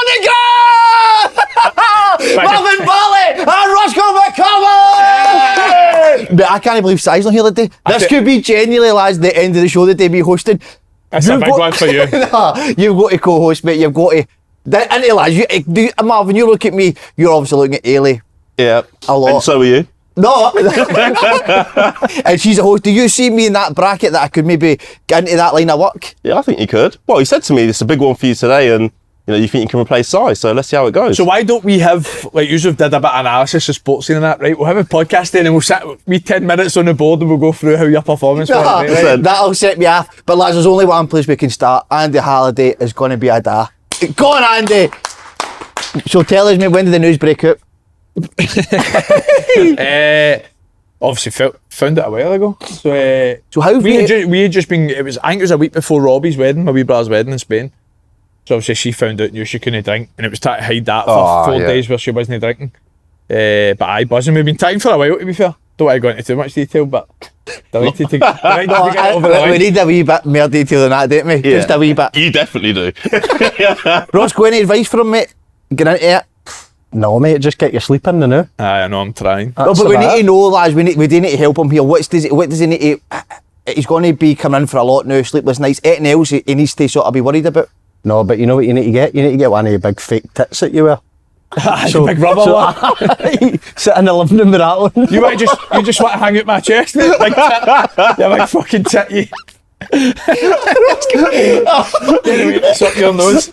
the ground! Marvin Bartley and Roscoe McCormack! But I can't believe Si's not here today. This could be genuinely, lads, the end of the show that they be hosting. That's a big one for you. Nah, you've got to co-host, mate. You've got to. Into lads, Marvin, you look at me. You're obviously looking at Élie. Yeah. A lot. And so are you. No. And she's a host. Do you see me in that bracket that I could maybe get into that line of work? Yeah, I think you could. Well, he said to me, it's a big one for you today, and you think you can replace Si, so let's see how it goes. So why don't we have, like, you did a bit of analysis of sports scene and that, right? We'll have a podcast then and we'll sit 10 minutes on the board and we'll go through how your performance went. Right? That'll set me off. But lads, there's only one place we can start. Andy Halliday is going to be Idah. Go on, Andy! So tell us, mate, when did the news break out? Obviously found it a while ago. So how we had just been, I think it was a week before Robbie's wedding, my wee brother's wedding in Spain. So obviously she found out, knew she couldn't drink, and it was trying to hide that for 4 days where she wasn't drinking. But I buzzing. We've been talking for a while, to be fair. Don't want to go into too much detail, but delighted to get it over the line. We need a wee bit more detail than that, don't we? Yeah. Just a wee bit. You definitely do. Ross, go any advice for him, mate? Get into it. No, mate, just get your sleep in now. I know, I'm trying. No, but we need to know, lads, we do need to help him here. What does he need to... He's going to be coming in for a lot now, sleepless nights. Anything else he needs to sort of be worried about? No, but you know what you need to get? You need to get one of your big fake tits that you wear. Big rubber one. Sit in the living room with that one. You just want to hang out my chest, mate? Big tit. Yeah, big fucking tit, you. Anyway, it's up your nose.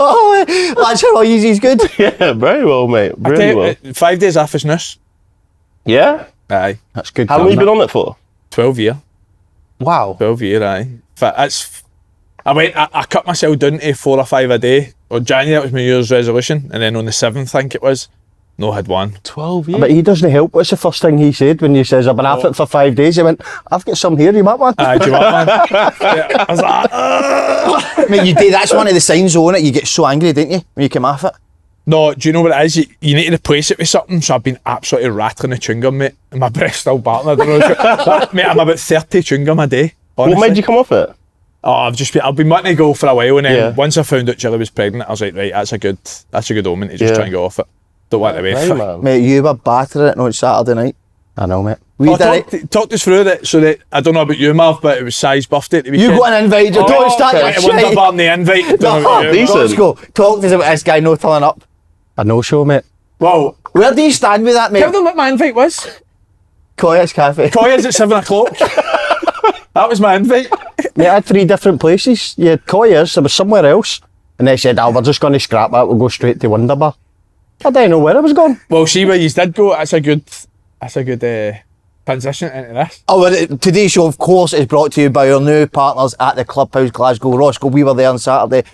Oh, lads, how easy is good. Yeah, very well, mate. Really well. 5 days off his nurse. Yeah? Aye. That's good. How long have you been on it for? 12 year. Wow. 12 year, aye. I cut myself down to 4 or 5 a day. On January, that was my year's resolution. And then on the 7th, I think it was, no, I had one. 12 years? But he doesn't help. What's the first thing he said when he says, I've been off it for 5 days? He went, I've got some here, you want one? Aye, do you want one? Yeah, I was like, Mate, you do, that's one of the signs on it. You get so angry, don't you, when you come off it? No, do you know what it is? You need to replace it with something. So I've been absolutely rattling the chewing gum, mate. And my breath's still battling. I don't know. Mate, I'm about 30 chewing gum a day. Honestly. What made you come off it? Oh, I've been wanting to go for a while, and then once I found out Chilla was pregnant, I was like, right, that's a good omen to just try and go off it. Don't want to wait for it. Mate, you were battering it on Saturday night. I know, mate. Talk us through that. So that I don't know about you, Marv, but it was Si's birthday. You got an invite. Don't start your I shit. wonder about the invite. Decent. Let's go. Talk to us about this guy not turning up. A no-show, mate. Well, where do you stand with that, mate? Tell them what my invite was. Koya's Cafe. Koya's at 7 o'clock. That was my invite. Mate, I had 3 different places. You had Koya's, there was somewhere else. And they said, we're just going to scrap that, we'll go straight to Wonderbar. I didn't know where I was going. Well, see where you did go, that's a good transition into this. Oh, well, today's show, of course, is brought to you by our new partners at the Clubhouse Glasgow. Roscoe, we were there on Saturday.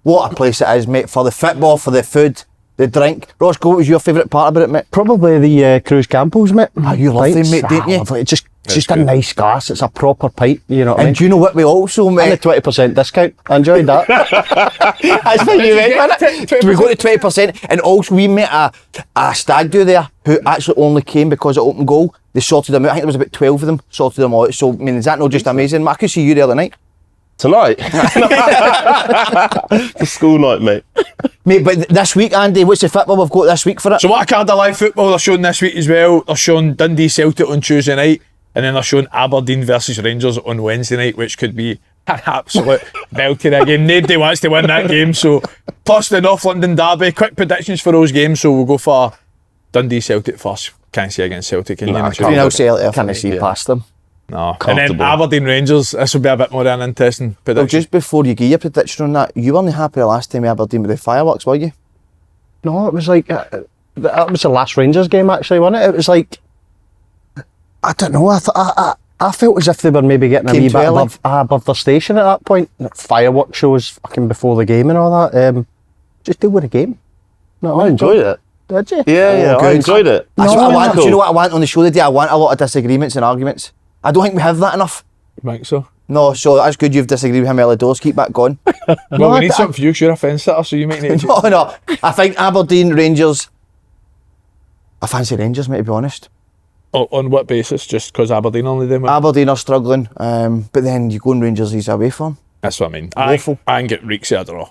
What a place it is, mate, for the football, for the food, the drink. Roscoe, what was your favourite part about it, mate? Probably the Cruz Campos, mate. Oh, you love them, mate, don't you? Love it. It's just a nice glass. It's a proper pint, you know what I mean? And do you know what we also, mate? And a 20% discount. I enjoyed that. That's what you meant, wasn't it? We got to 20%, and also we met a stag do there who actually only came because of open goal. They sorted them out. I think there was about 12 of them, sorted them out. So, I mean, is that not just amazing? I could see you the other night. Tonight? It's a school night, mate. Mate, but this week, Andy, what's the football we've got this week for it? So what a card of live football they're showing this week as well. They're showing Dundee Celtic on Tuesday night, and then they're showing Aberdeen versus Rangers on Wednesday night, which could be an absolute belter again. Nobody wants to win that game. So, plus the North London derby. Quick predictions for those games. So we'll go for Dundee Celtic first. Can't see against Celtic. Can you? 3-0 Celtic. Can't see past them. No. And then Aberdeen Rangers, this will be a bit more of an interesting prediction. Well, just before you give your prediction on that, you weren't happy the last time Aberdeen with the fireworks, were you? No, it was like, that was the last Rangers game actually, wasn't it? It was like, I don't know, I felt as if they were maybe getting a wee bit above their station at that point. Fireworks shows fucking before the game and all that. Just deal with the game. No, I enjoyed it. Did you? Yeah, I enjoyed it. That's what I want. Do you know what I want on the show today? I want a lot of disagreements and arguments. I don't think we have that enough. You think so? No, so that's good you've disagreed with him early doors. Keep that going. Well, we need something for you because you're a fence sitter, so you might need to... No. I think Aberdeen, Rangers... I fancy Rangers, mate, to be honest. On what basis? Just because Aberdeen only did well? Aberdeen are struggling, but then you go and Rangers is away from. That's what I mean. Awful. I can get Reeks a draw.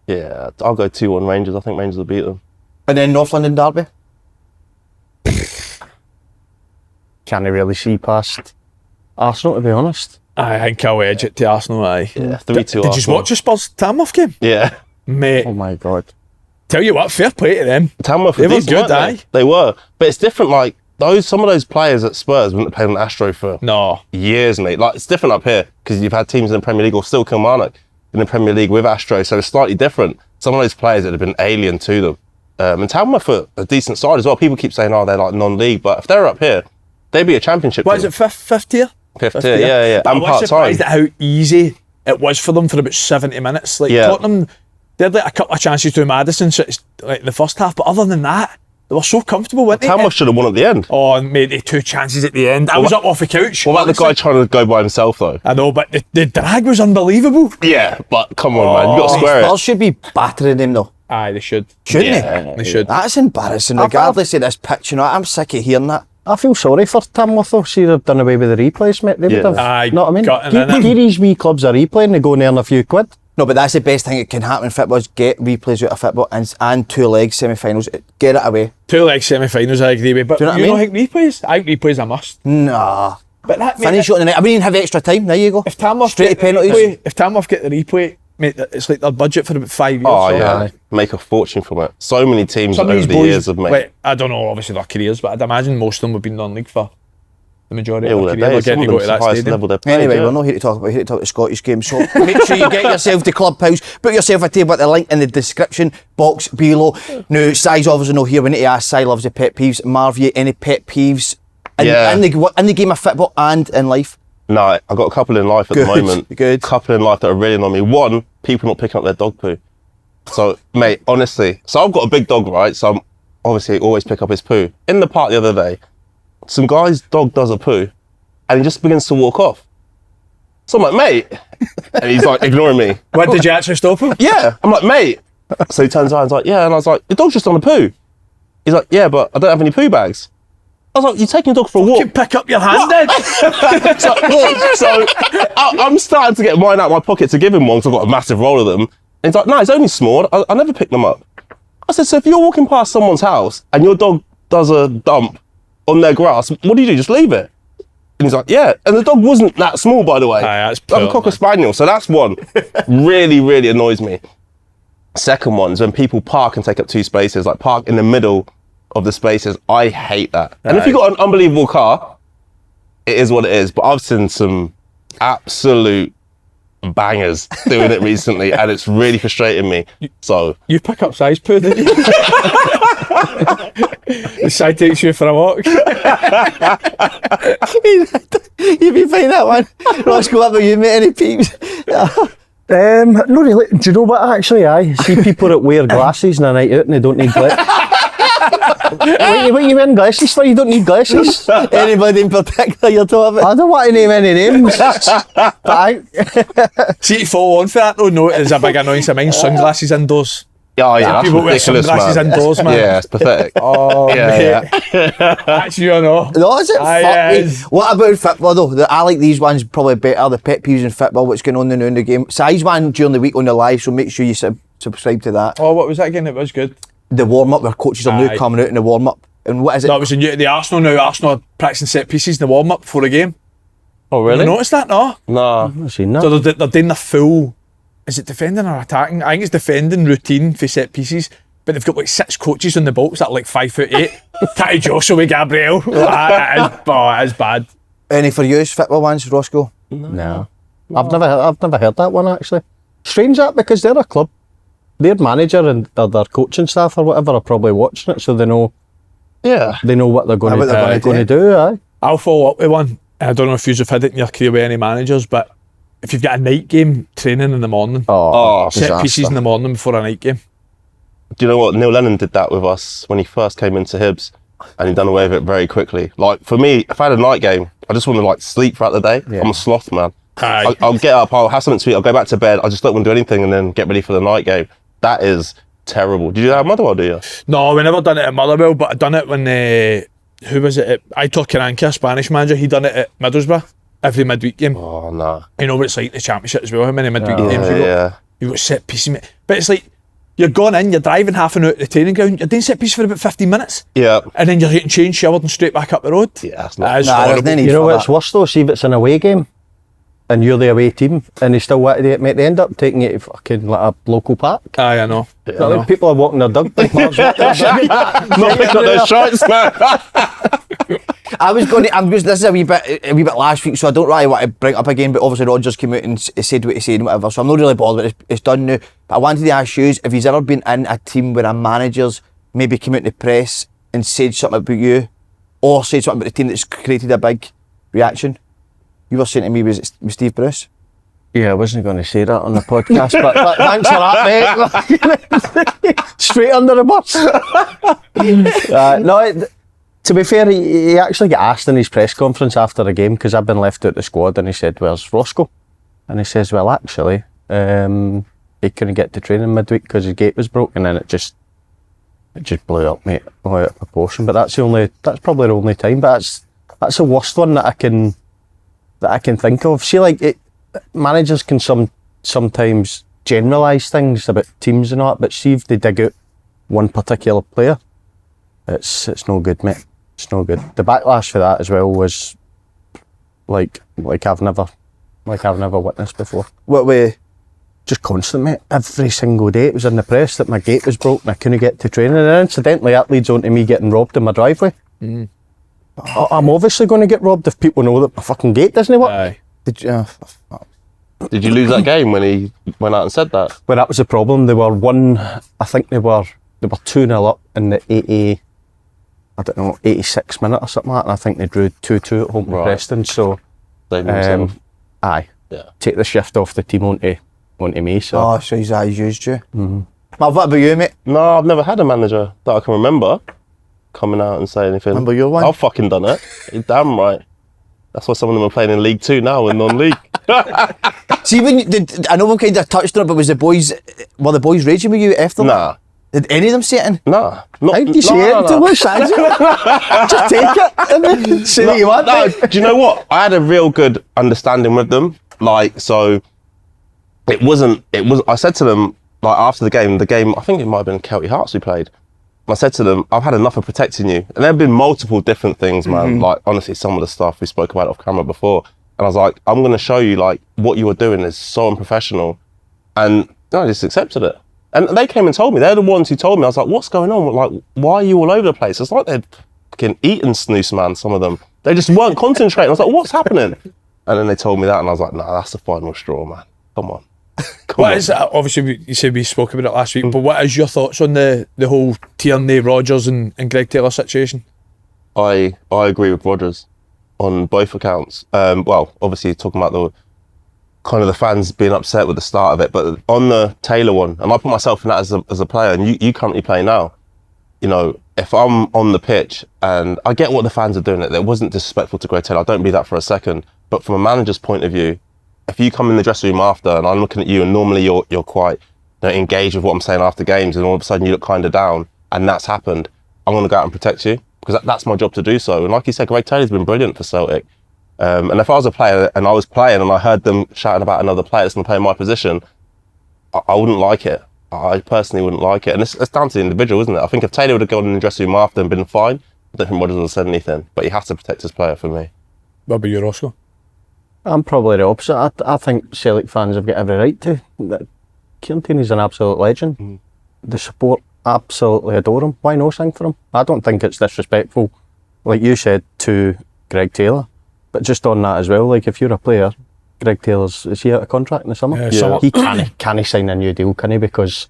Yeah, I'll go 2-1 Rangers. I think Rangers will beat them. And then North London derby. Can't really see past Arsenal, to be honest. I think I'll edge it to Arsenal. Aye. Yeah, 3-2 Did you watch the Spurs Tamworth game? Yeah. Mate, Oh my God. tell you what, fair play to them. Tamworth They were were decent, good, weren't aye. They were. But it's different, like, some of those players at Spurs wouldn't have played on Astro for No. years, mate. Like, it's different up here, because you've had teams in the Premier League, or still Kilmarnock in the Premier League with Astro, so it's slightly different. Some of those players that have been alien to them. And Tamworth are a decent side as well. People keep saying, oh, they're like non-league, but if they're up here, they'd be a championship What team. is it, fifth tier? Fifth tier, yeah. But I And was part-time. surprised at how easy it was for them for about 70 minutes. Like Yeah. Tottenham, they had like a couple of chances to Maddison, so it's like the first half, but other than that, they were so comfortable, weren't they? Tamworth should have won at the end. Oh, and made the 2 chances at the end. I was up off the couch. What about the guy trying to go by himself, though? I know, but the drag was unbelievable. Yeah, but come on, man. You've got to square Spurs it. should be battering them though, Aye, they should. shouldn't Yeah. They should. That's embarrassing, regardless of this pitch. You know, I'm sick of hearing that. I feel sorry for Tamworth though. See, they've done away with the replays, mate. They would Yeah. have. Aye, Know what I mean? gotten in it. Give these wee clubs a replay and they go and earn a few quid. No, but that's the best thing that can happen in football is get replays out of football and 2 legs semi-finals. Get it away. 2 leg semi-finals, I agree with. But Do you know what I don't think replays? I think replays are must. Nah. But that Finish it on the night. I mean, have extra time. There you go. If Tamworth Straight get to the penalties. replay, if Tamworth get the replay, mate, it's like their budget for about 5 years. Oh, so- yeah. Make a fortune from it. So many teams Some of over these the boys, years have made. like, I don't know, obviously their careers, but I'd imagine most of them have been non-league for the majority all of their their career. days. They're Some getting of to go them to the that highest stadium. level they've played. Anyway, yeah. we're not here to talk about. We're here to talk about the Scottish game. So make sure you get yourself to Clubhouse. Book yourself a table at the link in the description box below. Now, Si's obviously not here. We need to ask Si loves the pet peeves. Marv, you any pet peeves in, Yeah. in the game of football and in life? No, I've got a couple in life at the Good, moment. good. Couple in life that are really annoying me. One, people not picking up their dog poo. So, mate, honestly, so I've got a big dog, right? So I'm obviously always pick up his poo. In the park the other day, some guy's dog does a poo and he just begins to walk off. So I'm like, mate, and he's like ignoring me. What, did you actually stop him? Yeah, I'm like, mate. So he turns around and he's like, yeah, and I was like, your dog's just on a poo. He's like, yeah, but I don't have any poo bags. I was like, you're taking your dog for a walk. You pick up your hand then. So I'm starting to get mine out of my pocket to give him one because I've got a massive roll of them. And he's like, no, it's only small. I never pick them up. I said, so if you're walking past someone's house and your dog does a dump on their grass, what do? Just leave it? And he's like, yeah. And the dog wasn't that small, by the way. Aye, that's like a poor, Cocker man. Spaniel. So that's one. Really, really annoys me. Second one is when people park and take up 2 spaces, like park in the middle of the spaces. I hate that. And if you've got an unbelievable car, it is what it is. But I've seen some absolute bangers doing it recently, and it's really frustrating me. So You pick up Si's poo, didn't you? The Si takes you for a walk. You'd be fine that one. Roscoe, what about you, mate? Any peeps? Not really. Do you know what? Actually, I see people that wear glasses on a night out and they don't need glasses. what you wearing glasses for? You don't need glasses. Anybody in particular you're talking about? I don't want to name any names. But See, to follow on for that though, no, it's a big annoyance of mine, sunglasses indoors. yeah, that's People wear ridiculous, sunglasses man. indoors, man. Yeah, it's pathetic. Oh, yeah, mate. That's you, I know. No, is it? Aye, Fuck yeah, me. it is. What about football though? I like these ones probably better. The pet peeves in football, what's going on now in the game. Size one during the week on the live, so make sure you subscribe to that. Oh, what was that again? It was good. The warm up where coaches are now Aye. coming out in the warm up. And what is it? No, it was the Arsenal now. Arsenal are practicing set pieces in the warm up before the game. Oh, You noticed that, no? No. I've seen that. So they're doing the full. Is it defending or attacking? I think it's defending routine for set pieces. But they've got like 6 coaches on the box that are like 5'8". Tatty Joshua with Gabriel. It is bad. Any for you, football ones, Roscoe? No. I've never heard that one actually. Strange that because they're a club. Their manager and their coaching staff or whatever are probably watching it, so they know Yeah. what they're going What they're gonna to do. Aye. I'll follow up with one. I don't know if you've had it in your career with any managers, but if you've got a night game training in the morning, Oh, set pieces in the morning before a night game. do you know what? Neil Lennon did that with us when he first came into Hibs, and he done away with it very quickly. Like for me, if I had a night game, I just want to like sleep throughout the day. Yeah. I'm a sloth, man. Aye. I'll get up, I'll have something to eat, I'll go back to bed. I just don't want to do anything, and then get ready for the night game. That is terrible. Did you have Motherwell? Do you? No, we never done it at Motherwell, but I done it when who was it? Aitor Karanka, Spanish manager. He done it at Middlesbrough every midweek game. Oh no. You know what it's like the Championship as well. How many midweek games you got? Yeah. You got set pieces, mate. But it's like you're going in, you're driving half an hour to the training ground. You're doing set pieces for about 15 minutes. Yeah. And then you're getting changed, showered, and straight back up the road. Yeah, that's That not. is Nah, there's horrible. no need You know for what's that. worse though? See if it's an away game and you're the away team and they still want to do it, mate, they end up taking you to fucking like a local park. Aye, I know. It's not like people are walking their dog like Marv's Not picking up those shots, man. This is a wee bit last week, so I don't really want to bring it up again. But obviously, Rodgers came out and said what he said and whatever. So I'm not really bothered. But it's done now. But I wanted to ask you if he's ever been in a team where a manager's maybe came out in the press and said something about you, or said something about the team that's created a big reaction. You were saying to me, was it Steve Bruce? Yeah, I wasn't going to say that on the podcast, but thanks for that, mate. Straight under the bus. To be fair, he actually got asked in his press conference after the game, because I've been left out the squad, and he said, "Where's Roscoe?" And he says, "Well, actually, he couldn't get to training midweek because his gate was broken," and it just blew up, mate, blew out of proportion. But that's probably the only time. But that's the worst one that I can think of. See, like managers can sometimes generalise things about teams and all that, but see if they dig out one particular player, it's no good, mate. It's no good. The backlash for that as well was like I've never witnessed before. What way? Just constant, mate. Every single day it was in the press that my gate was broken, I couldn't get to training, and incidentally that leads on to me getting robbed in my driveway. I'm obviously going to get robbed if people know that my fucking gate doesn't work. Aye. Did you? Did you lose that game when he went out and said that? Well, that was the problem. They were 2-0 up in the 86 minute or something like that, and I think they drew 2-2 at home to Right. Preston. So, Saving himself. aye, Yeah. take the shift off the team onto me. So, Oh, so he's used you. Marv, what about you, mate? No, I've never had a manager that I can remember coming out and say anything. Remember your one? I've fucking done it. You're damn right. That's why some of them are playing in League 2 now in non-league. See, I know we kind of touched on it, but were the boys raging with you after that? Nah. Did any of them say it? Nah. how do you say it to us? Just take it and then say what you want. No, do you know what? I had a real good understanding with them. Like, so it was, I said to them, like after the game, I think it might have been Kelty Hearts we played. And I said to them, I've had enough of protecting you. And there have been multiple different things, man. Like, honestly, some of the stuff we spoke about off camera before. And I was like, I'm going to show you, like, what you were doing is so unprofessional. And no, I just accepted it. And they came and told me. They're the ones who told me. I was like, what's going on? Like, why are you all over the place? It's like they'd fucking eaten snooze, man, some of them. They just weren't concentrating. I was like, what's happening? And then they told me that, and I was like, nah, that's the final straw, man. Come on. What is that? Obviously, you said we spoke about it last week, but what is your thoughts on the whole Tierney, Rodgers and Greg Taylor situation? I agree with Rodgers on both accounts. Well, obviously talking about the fans being upset with the start of it, but on the Taylor one, and I put myself in that as a player, and you currently play now. You know, if I'm on the pitch, and I get what the fans are doing, it wasn't disrespectful to Greg Taylor. I don't believe that for a second. But from a manager's point of view, if you come in the dressing room after, and I'm looking at you, and normally you're quite engaged with what I'm saying after games, and all of a sudden you look kind of down, and that's happened, I'm going to go out and protect you, because that's my job to do so. And like you said, Greg Taylor's been brilliant for Celtic. And if I was a player and I was playing and I heard them shouting about another player that's going to play in my position, I wouldn't like it. I personally wouldn't like it. And it's down to the individual, isn't it? I think if Taylor would have gone in the dressing room after and been fine, I don't think Rodgers would have said anything. But he has to protect his player for me. What about you, Roscoe? I'm probably the opposite. I think Celtic fans have got every right to. Kieran Tierney's an absolute legend. The support absolutely adore him. Why no sing for him? I don't think it's disrespectful, like you said, to Greg Taylor. But just on that as well, like if you're a player, Greg Taylor's, is he out of contract in the summer? Yeah. He can't sign a new deal, can he? Because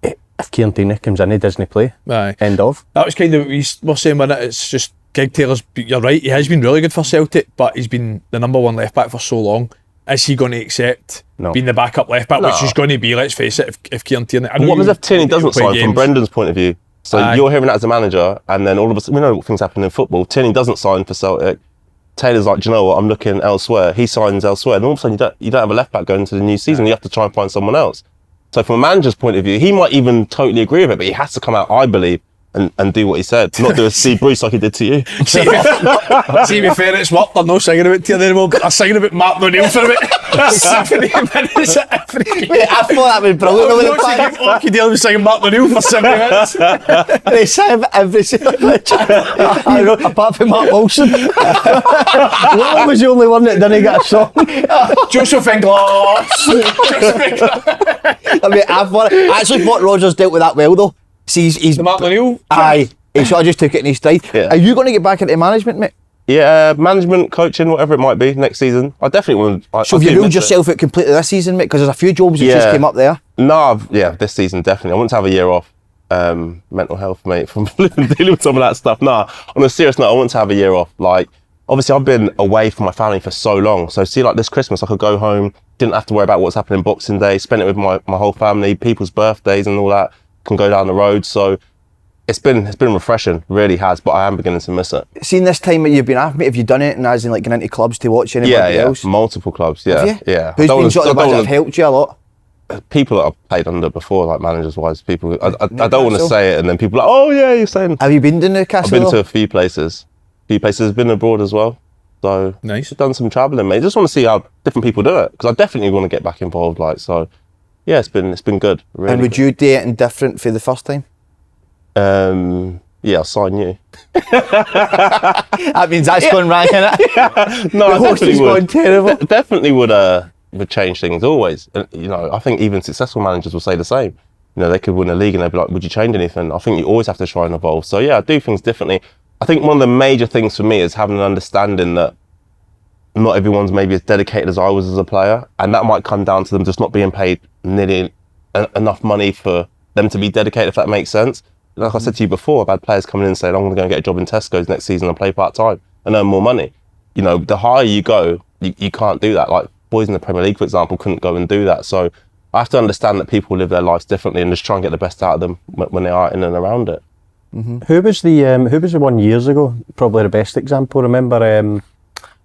if Kieran Tierney comes in, he doesn't play. Aye. End of. That was kind of what we were saying, wasn't it? It's just Greg Taylor's, you're right, he has been really good for Celtic, but he's been the number one left back for so long. Is he going to accept being the backup left back, which is going to be, let's face it, if Kieran Tierney... What was if Tierney doesn't sign from Brendan's point of view? So you're hearing that as a manager, and then all of a sudden, we know what things happen in football. Tierney doesn't sign for Celtic. Taylor's like, do you know what, I'm looking elsewhere. He signs elsewhere. And all of a sudden you don't have a left back going into the new season. You have to try and find someone else. So from a manager's point of view, he might even totally agree with it, but he has to come out, I believe, and do what he said. Not do a Steve Bruce like he did to you. See, me fair, it's worked. They're not singing about Tierney anymore, but they're singing about Martin O'Neill for about 70 minutes every game. Mate, I thought that was brilliant. Lucky Dale was singing Martin O'Neill for 70 minutes. They sang every single apart from Mark Wilson. What was the only one that didn't get a song? Joseph Inglass. I mean, I actually thought Rodgers dealt with that well though. See, he's The Martin O'Neill. Aye, he sort of just took it in his stride. Yeah. Are you going to get back into management, mate? Yeah, management, coaching, whatever it might be next season. I definitely want. So have you ruled yourself out completely this season, mate? Because there's a few jobs that just came up there. No, this season definitely. I want to have a year off. Mental health, mate, from dealing with some of that stuff. Nah, on a serious note, I want to have a year off. Like, obviously, I've been away from my family for so long. So, see, like this Christmas, I could go home, didn't have to worry about what's happening Boxing Day, spent it with my whole family, people's birthdays and all that. Can go down the road. So, it's been refreshing, really has. But I am beginning to miss it. Seen this time that you've been off, mate, have you done it and as in like going into clubs to watch anybody else? Multiple clubs. Yeah, Have you? yeah. Who's been sort of the ones that have helped you a lot? People that I've played under before, like managers wise, people. I don't want to say it, and then people are like, oh yeah, you're saying. Have you been to Newcastle? I've been to a few places. Been abroad as well. So Nice. done some travelling, mate. Just want to see how different people do it because I definitely want to get back involved. Like so, yeah, it's been good. Really And would you do anything different for the first time? Yeah, I'll sign you. That means that's going rank, innit? No, The I host definitely is would. going terrible. Definitely would change things always. You know, I think even successful managers will say the same. You know, they could win a league and they'd be like, would you change anything? I think you always have to try and evolve. So yeah, I do things differently. I think one of the major things for me is having an understanding that not everyone's maybe as dedicated as I was as a player, and that might come down to them just not being paid nearly enough money for them to be dedicated, if that makes sense. Like I said to you before, I've had players coming in and saying, I'm going to go and get a job in Tesco's next season and play part-time and earn more money. You know, the higher you go, you can't do that. Like boys in the Premier League, for example, couldn't go and do that. So I have to understand that people live their lives differently and just try and get the best out of them when they are in and around it. Mm-hmm. Who was the one years ago? Probably the best example. Remember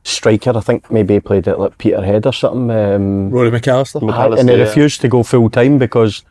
striker, I think maybe he played at like Peterhead or something. Rory McAllister. And he refused to go full time because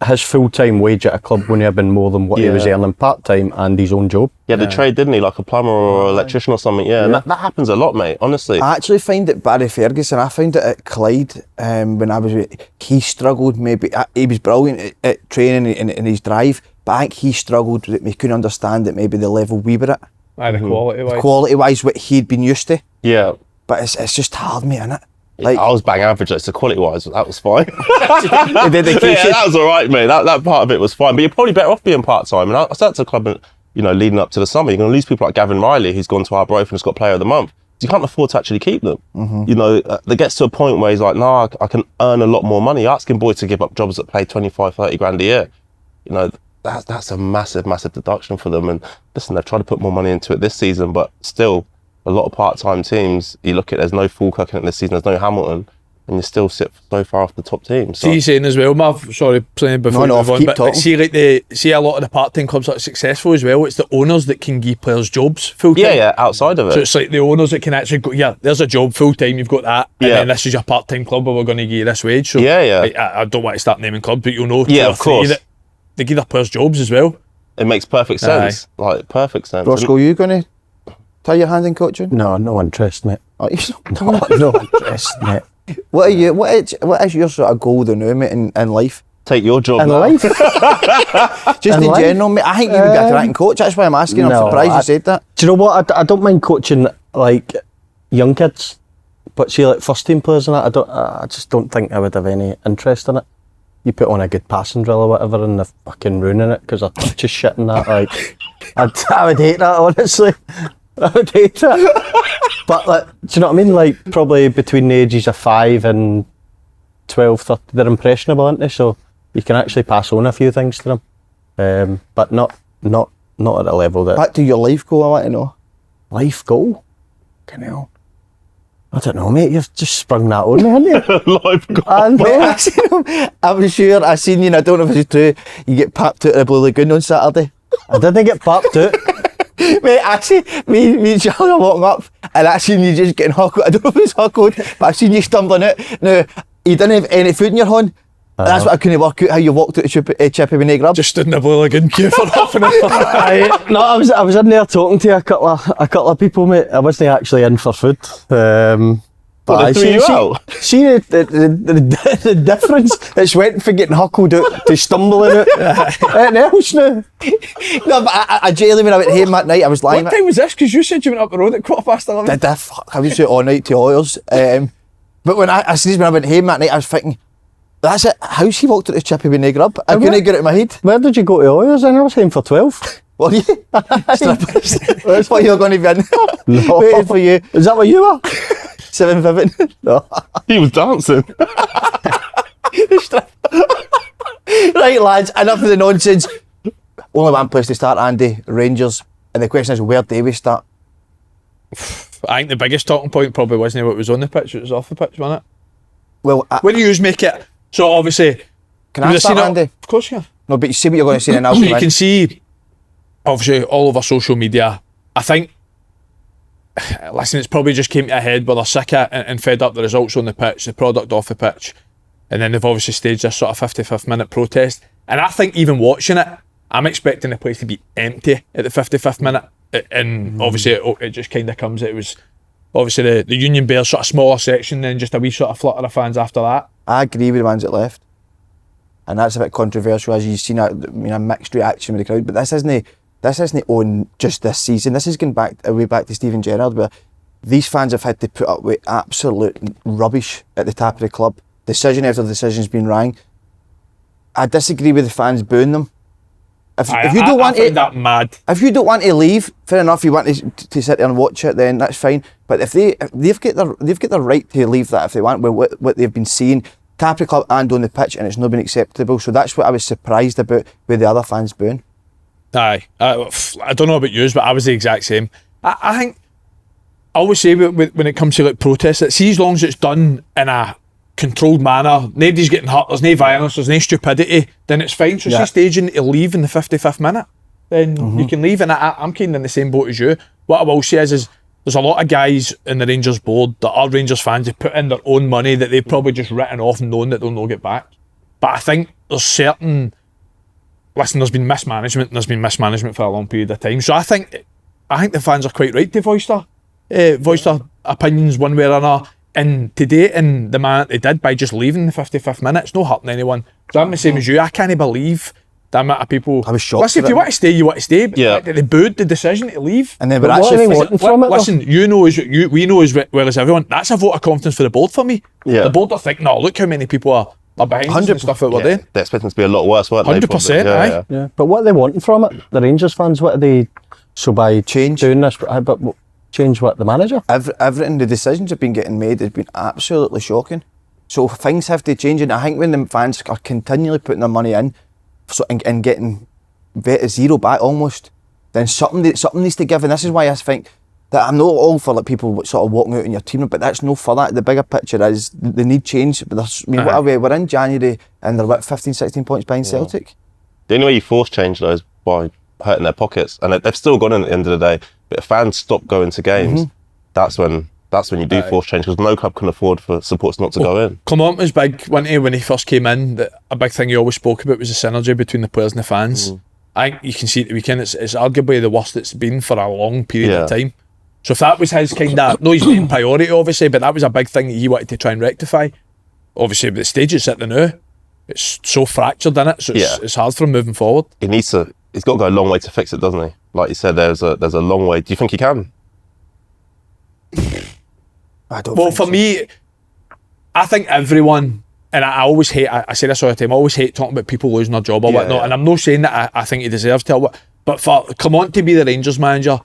his full time wage at a club wouldn't have been more than what he was earning part time and his own job. Yeah, the trade, didn't he? Like a plumber or electrician or something. Yeah, and that happens a lot, mate, honestly. I actually find that Barry Ferguson, I found it at Clyde when I was with, he struggled maybe, he was brilliant at training and his drive, but I think he struggled that we couldn't understand that maybe the level we were at. The quality-wise. Quality-wise, what he'd been used to. Yeah. But it's just hard, mate, innit? Like, I was bang average, like, so quality-wise, that was fine. The dedication. Yeah, that was all right, mate. That part of it was fine. But you're probably better off being part-time. And I started to club, you know, leading up to the summer. You're going to lose people like Gavin Riley, who's gone to Arbroath and has got Player of the Month. You can't afford to actually keep them. Mm-hmm. You know, there gets to a point where he's like, no, I can earn a lot more money. You're asking Boyce to give up jobs that pay 25, 30 grand a year. You know, that's a massive, massive deduction for them. And listen, they've tried to put more money into it this season, but still, a lot of part-time teams, you look at, there's no Falkirk in it this season, there's no Hamilton, and you still sit so far off the top team. So. See you saying as well, Marv, sorry, playing before no, you move on, keep but talking. see a lot of the part-time clubs that are successful as well, it's the owners that can give players jobs full-time. Yeah, outside of it. So it's like the owners that can actually go, yeah, there's a job full-time, you've got that, and then this is your part-time club where we're going to give you this wage. So I don't want to start naming clubs, but you'll know two or three that they give their players jobs as well. It makes perfect sense. Like, perfect sense. Roscoe, you going to tie your hand in coaching? No interest, mate. Oh, No interest, mate. What is your sort of goal though now, mate, in life? Take your job In now. life? Just in general, mate. I think you would be a cracking coach. That's why I'm asking. I'm surprised you said that. Do you know what? I don't mind coaching like young kids, but see, like first team players and that, I just don't think I would have any interest in it. You put on a good passing drill or whatever and they're fucking ruining it because they're just shit and that. Like, I would hate that, honestly. I would hate that. But like, do you know what I mean? Like, probably between the ages of 5 and 12, 30, they're impressionable, aren't they? So you can actually pass on a few things to them, but not at a level that. Back to your life goal, I want to know. Life goal? Fucking hell. I don't know, mate. You've just sprung that on me, haven't you? Life goal. I know. Mate, I was sure I seen you, and I don't know if it's true. You get papped out of the Blue Lagoon on Saturday. I didn't get papped out. Mate, I see me and Charlie are walking up, and I seen you just getting huckled. I don't know if it's huckled, but I seen you stumbling out. Now, you didn't have any food in your hand, That's what I couldn't work out, how you walked out to Chippy with no grub. Just stood in the Blue Lagoon queue for half an hour. No, I was in there talking to a couple of people, mate. I wasn't actually in for food. But they threw you out? See the difference. It's went from getting huckled out to stumbling out. Anything else now? No, but I genuinely, when I went home that night, I was lying. What time was this? Because you said you went up the road at 11:15. Did I? Fuck, I was out all night to Oilers. But when I went home that night, I was thinking, that's it. How she walked out to Chippy with no grub? I couldn't get it in my head. Where did you go to Oilers then? I was home for 12. Were you? Strippers. That's what you're going to be in. No. Waiting for you. Is that what you were? 7-5. No. He was dancing. Right, lads, enough of the nonsense. Only one place to start, Andy, Rangers. And the question is, where do we start? I think the biggest talking point probably wasn't what was on the pitch, it was off the pitch, wasn't it? Well, When do you make it? So obviously, can I start, Andy? Of course you can. No, but you see what you're going to say now. So you can see, obviously, all over social media. I think, listen, it's probably just came to a head where they're sick of it and fed up the results on the pitch, the product off the pitch. And then they've obviously staged this sort of 55th minute protest. And I think even watching it, I'm expecting the place to be empty at the 55th minute. And obviously it just kind of comes, it was obviously the Union Bears sort of smaller section, then just a wee sort of flutter of fans after that. I agree with the ones that left. And that's a bit controversial, as you've seen a mixed reaction with the crowd. But this isn't on just this season. This is going way back to Steven Gerrard, where these fans have had to put up with absolute rubbish at the top of the club. Decision after decision's been rang. I disagree with the fans booing them. If you don't want find that mad. If you don't want to leave, fair enough. You want to sit there and watch it, then that's fine. But if they've got the right to leave that if they want, with what they've been seeing, top of the club and on the pitch, and it's not been acceptable. So that's what I was surprised about with the other fans booing. Aye, I don't know about yours, but I was the exact same. I think I always say when it comes to like protests, that see, as long as it's done in a controlled manner, nobody's getting hurt, there's no violence, there's no stupidity, then it's fine. So see staging to leave in the 55th minute, then you can leave. And I'm kind of in the same boat as you. What I will say is there's a lot of guys in the Rangers board that are Rangers fans who put in their own money that they've probably just written off knowing that they'll not get back. But I think there's certain... Listen, there's been mismanagement, and there's been mismanagement for a long period of time. So I think the fans are quite right to voice their opinions one way or another. And today, in the manner they did by just leaving the 55th minute, it's not hurting anyone. So I'm the same as you. I can't believe the amount of people. I was shocked. Listen, if you want to stay, you want to stay. But Yeah. they booed the decision to leave. And then But what are they wanting from it, though? Listen, we know as well as everyone, that's a vote of confidence for the board for me. Yeah. The board are thinking, no, look how many people are behind us and stuff that we're doing. They're expecting to be a lot worse, weren't they? 100%, aye. Yeah. But what are they wanting from it? The Rangers fans, what are they... So by Change. doing this, but change what, the manager? Everything, the decisions have been getting made has been absolutely shocking. So things have to change, and I think when the fans are continually putting their money in and getting zero back almost, then something needs to give. And this is why I think that I'm not all for like people sort of walking out in your team, but that's no for that. The bigger picture is they need change. But what are we? We're in January and they're about 15, 16 points behind Celtic. The only way you force change though is by hurting their pockets, and they've still gone in at the end of the day. But if fans stop going to games, that's when you do force change, because no club can afford for supporters not to go in. Clement was big, wasn't he, when he first came in? That a big thing he always spoke about was the synergy between the players and the fans. I think you can see at the weekend it's arguably the worst it's been for a long period of time. So if that was his kind of, no, he's main priority obviously, but that was a big thing that he wanted to try and rectify. Obviously, but the stage it's at the now, it's so fractured in it, so it's hard for him moving forward. He's got to go a long way to fix it, doesn't he? Like you said, there's a long way. Do you think he can? I don't. Well, for me, I think everyone, and I always hate, I say this all the time, I always hate talking about people losing their job or whatnot, and I'm not saying that I think he deserves to, but for Clement to be the Rangers manager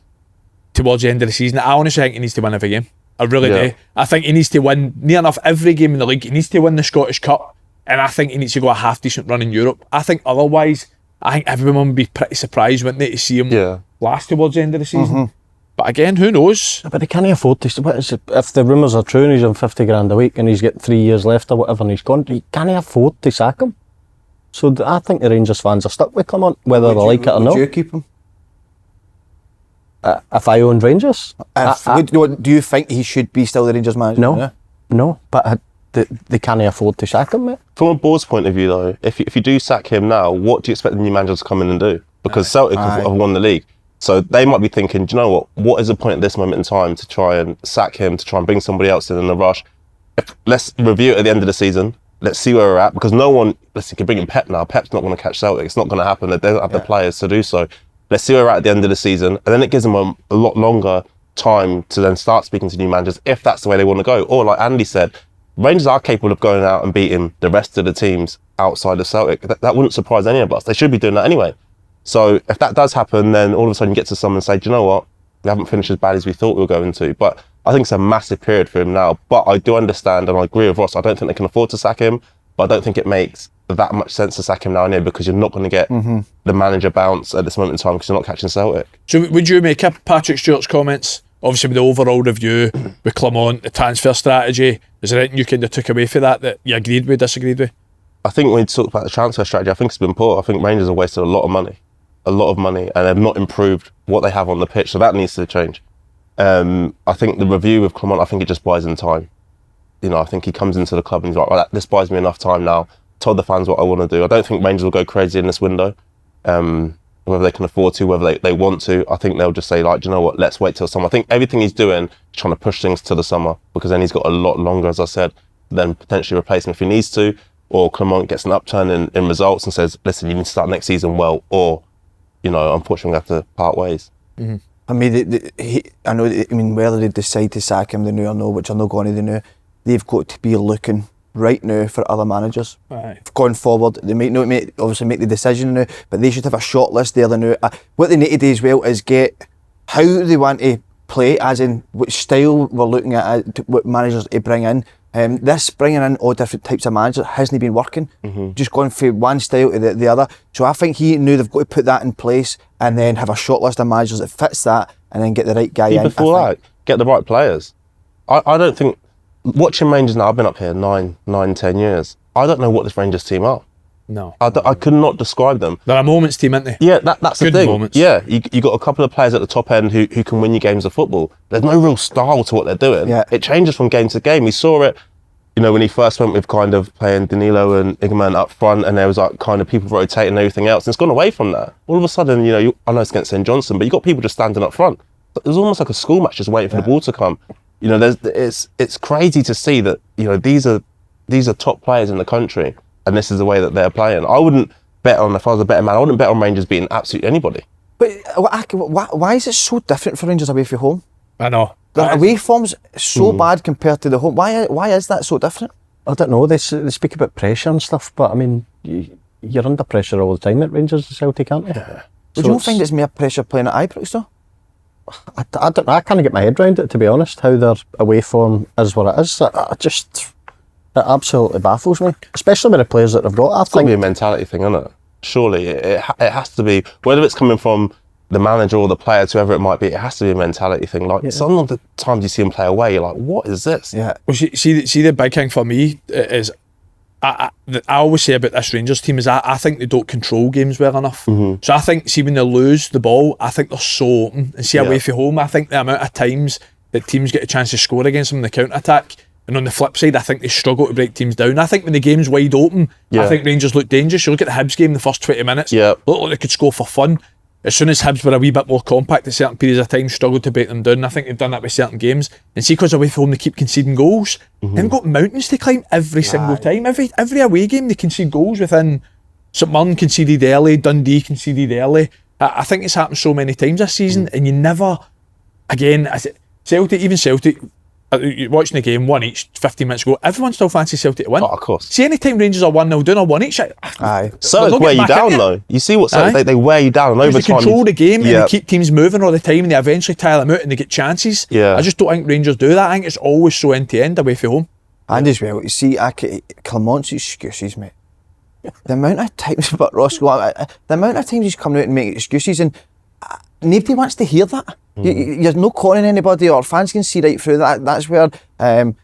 towards the end of the season, I honestly think he needs to win every game. I really do. I think he needs to win near enough every game in the league. He needs to win the Scottish Cup, and I think he needs to go a half decent run in Europe. I think otherwise, I think everyone would be pretty surprised, wouldn't they, to see him last towards the end of the season. But again, who knows? But he can't afford to. If the rumours are true and he's on 50 grand a week and he's got 3 years left or whatever and he's gone, he can't afford to sack him. So I think the Rangers fans are stuck with Clement, whether they like it or not. Would you keep him? If I owned Rangers? Do you think he should be still the Rangers manager? No. But they can't afford to sack him, mate. From a board's point of view, though, if you do sack him now, what do you expect the new manager to come in and do? Because Celtic have won the league. So they might be thinking, do you know what is the point at this moment in time to try and sack him, to try and bring somebody else in a rush? Let's review it at the end of the season. Let's see where we're at. Because no one, listen, you can bring in Pep now. Pep's not going to catch Celtic. It's not going to happen. They don't have the players to do so. Let's see where we're at the end of the season. And then it gives them a lot longer time to then start speaking to new managers if that's the way they want to go. Or like Andy said, Rangers are capable of going out and beating the rest of the teams outside of Celtic. That wouldn't surprise any of us. They should be doing that anyway. So if that does happen, then all of a sudden you get to someone and say, do you know what? We haven't finished as bad as we thought we were going to. But I think it's a massive period for him now. But I do understand, and I agree with Ross, I don't think they can afford to sack him, but I don't think it makes that much sense to sack him now and here, because you're not going to get the manager bounce at this moment in time because you're not catching Celtic. So would you make up Patrick Stewart's comments, obviously with the overall review, with Clement, the transfer strategy? Is there anything you kind of took away for that you agreed with, disagreed with? I think when you talk about the transfer strategy, I think it's been poor. I think Rangers have wasted a lot of money, and they've not improved what they have on the pitch, so that needs to change. I think the review with Clement, I think it just buys him time. You know, I think he comes into the club and he's like, well, this buys me enough time now. Told the fans what I want to do. I don't think Rangers will go crazy in this window, whether they can afford to, whether they want to. I think they'll just say, like, do you know what, let's wait till summer. I think everything he's doing is trying to push things to the summer, because then he's got a lot longer, as I said, then potentially replace him if he needs to, or Clement gets an upturn in results and says, listen, you need to start next season well, or, you know, unfortunately we have to part ways. I mean, I know. I mean, whether they decide to sack him, they know or no, which I'm not going to do now. They've got to be looking right now for other managers. Going forward, they might not obviously make the decision now, but they should have a short list there now. What they need to do as well is get how they want to play, as in which style we're looking at, what managers to bring in. This bringing in all different types of managers hasn't been working. Just going from one style to the other. So I think he knew they've got to put that in place and then have a short list of managers that fits that, and then get the right guy in. Before that, get the right players. I don't think, watching Rangers now, I've been up here 9-10 years. I don't know what this Rangers team are. No. I could not describe them. They're a moments team, aren't they? Yeah, that's Good the thing. Moments. Yeah, you got a couple of players at the top end who can win you games of football. There's no real style to what they're doing. Yeah. It changes from game to game. We saw it, you know, when he first went with kind of playing Danilo and Igman up front, and there was like kind of people rotating and everything else. And it's gone away from that. All of a sudden, you know, I know it's against St Johnstone, but you got people just standing up front. It was almost like a school match, just waiting for the ball to come. You know, it's crazy to see that, you know, these are top players in the country, and this is the way that they're playing. I wouldn't bet on, if I was a better man, I wouldn't bet on Rangers beating absolutely anybody. But why is it so different for Rangers away from home? I know. The away form's so bad compared to the home. Why is that so different? I don't know. They speak about pressure and stuff, but I mean, you're under pressure all the time at Rangers and Celtic, aren't you? Yeah. Would you not find it's more pressure playing at IBROX though? I don't know. I can't get my head around it, to be honest. How their away form is what it is. It absolutely baffles me, especially with the players that they've got. It's got to be a mentality thing, isn't it? Surely it has to be, whether it's coming from the manager or the players, whoever it might be. It has to be a mentality thing. Like some of the times you see them play away, you're like, what is this? Yeah. Well, see the big thing for me is, I always say about this Rangers team is I think they don't control games well enough. So I think, see, when they lose the ball, I think they're so open. And see, away from home, I think the amount of times that teams get a chance to score against them in the counter-attack, and on the flip side, I think they struggle to break teams down. I think when the game's wide open, I think Rangers look dangerous. You look at the Hibs game, the first 20 minutes, look like they could score for fun. As soon as Hibs were a wee bit more compact at certain periods of time, struggled to break them down. I think they've done that with certain games. And see, because away from home they keep conceding goals, they've got mountains to climb every single time. Every away game they concede goals within. St Mirren conceded early, Dundee conceded early. I think it's happened so many times this season, and you never, again, Celtic, watching the game, one each, 15 minutes ago, everyone still fancies Celtic to win. Oh, of course. See, any time Rangers are 1-0 down or one each, Celtic wear you down though. You see what Celtic, they wear you down, and over they time control the game and they keep teams moving all the time, and they eventually tire them out and they get chances. I just don't think Rangers do that. I think it's always so end to end away from home. And as well, you see, Clement's excuses, mate. The amount of times, but Roscoe, the amount of times he's coming out and making excuses, and nobody wants to hear that. You're not calling anybody, or fans can see right through that. That's where, listen,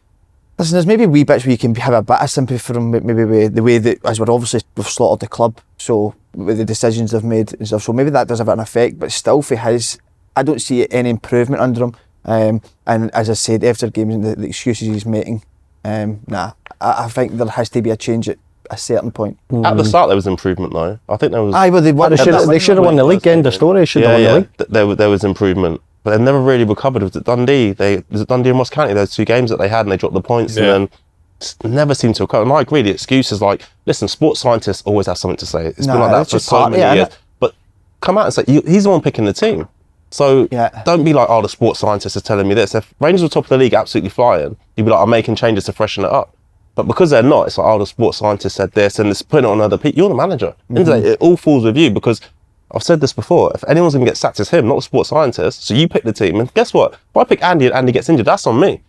there's maybe wee bits where you can have a bit of sympathy for them, maybe with the way that, as we've slaughtered the club, so with the decisions they've made and stuff, so maybe that does have an effect, but still for his, I don't see any improvement under him. And as I said, after games and the excuses he's making, I think there has to be a change at a certain point. At the start, there was improvement, though. I think there was. Aye, well, they should have won the league. End of story. Should have won the league. There was improvement, but they never really recovered. Was it Dundee? Was it Dundee and Ross County? Those 2 games that they had, and they dropped the points, and then never seemed to recover. And I agree. The excuse is like, listen, sports scientists always have something to say. It's been like that for so many years. But come out and say he's the one picking the team. So don't be like, oh, the sports scientist is telling me this. If Rangers were top of the league, absolutely flying, you'd be like, I'm making changes to freshen it up. But because they're not, it's like, oh, the sports scientist said this, and it's putting it on other people. You're the manager. It all falls with you, because I've said this before, if anyone's going to get sacked, it's him, not the sports scientist. So you pick the team, and guess what? If I pick Andy and Andy gets injured, that's on me.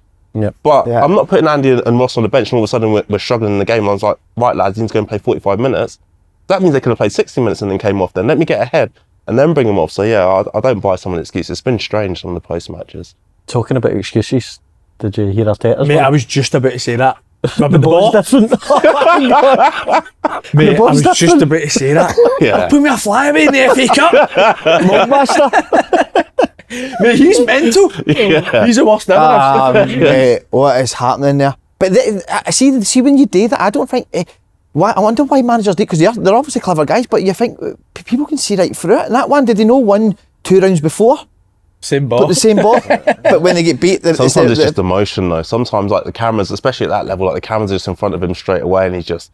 But I'm not putting Andy and Ross on the bench, and all of a sudden we're struggling in the game. And I was like, right, lads, he's going to play 45 minutes. That means they could have played 60 minutes and then came off. Then let me get ahead and then bring them off. So I don't buy some of the excuses. It's been strange, some of the post matches. Talking about excuses, did you hear Arteta's? Mate, I was just about to say that. The ball's different. Mate, I was just about to say that. Put me a flyaway in the FA Cup. Mob Mate, he's mental. He's the worst ever. What is happening there? But see when you do that, I don't think. I wonder why managers do it, because they're obviously clever guys, but you think people can see right through it. And that one, did they know 1-2 rounds before? Same ball. But the same ball. But when they get beat, sometimes it's just emotion, though. Sometimes, like the cameras, especially at that level, like the cameras are just in front of him straight away, and his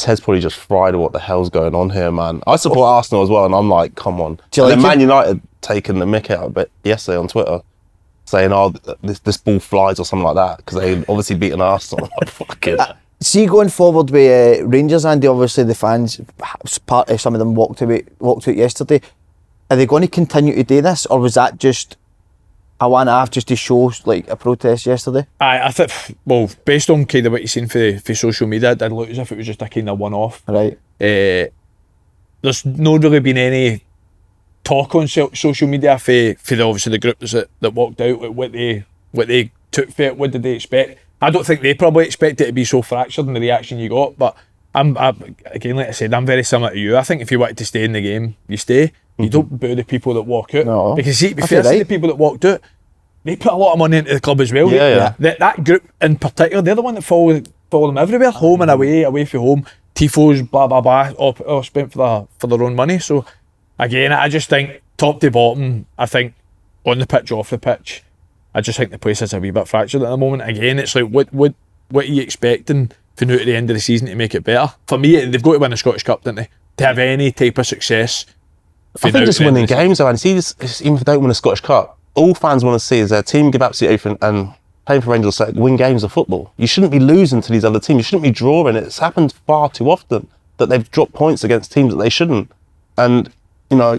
head's probably just fried. What the hell's going on here, man? I support Arsenal as well, and I'm like, come on. And then Man United taking the mick out a bit yesterday on Twitter, saying, "Oh, this ball flies" or something like that, because they obviously beaten Arsenal. Fucking. See, going forward with Rangers, Andy, obviously the fans, some of them walked out yesterday. Are they going to continue to do this, or was that just a one-off just to show like a protest yesterday? I think, well, based on kind of what you've seen for social media, it did look as if it was just a kind of one-off. Right. There's not really been any talk on social media for obviously the group that walked out, what they took for it, what did they expect. I don't think they probably expect it to be so fractured in the reaction you got, but again, like I said, I'm very similar to you. I think if you wanted to stay in the game, you stay. You don't boo the people that walk out. No. Because see, to be fair, the people that walked out, they put a lot of money into the club as well. That group in particular, they're the one that follow them everywhere, home and away from home, tifos, blah blah blah, all spent for their own money. So again, I just think top to bottom, I think on the pitch, off the pitch, I just think the place is a wee bit fractured at the moment. Again, it's like what are you expecting for now to the end of the season to make it better? For me, they've got to win the Scottish Cup, don't they? To have any type of success. I think just winning games, though, and see this, even if they don't win a Scottish Cup, all fans want to see is their team give absolutely everything, and playing for Rangers Celtic, win games of football. You shouldn't be losing to these other teams. You shouldn't be drawing. It's happened far too often that they've dropped points against teams that they shouldn't. And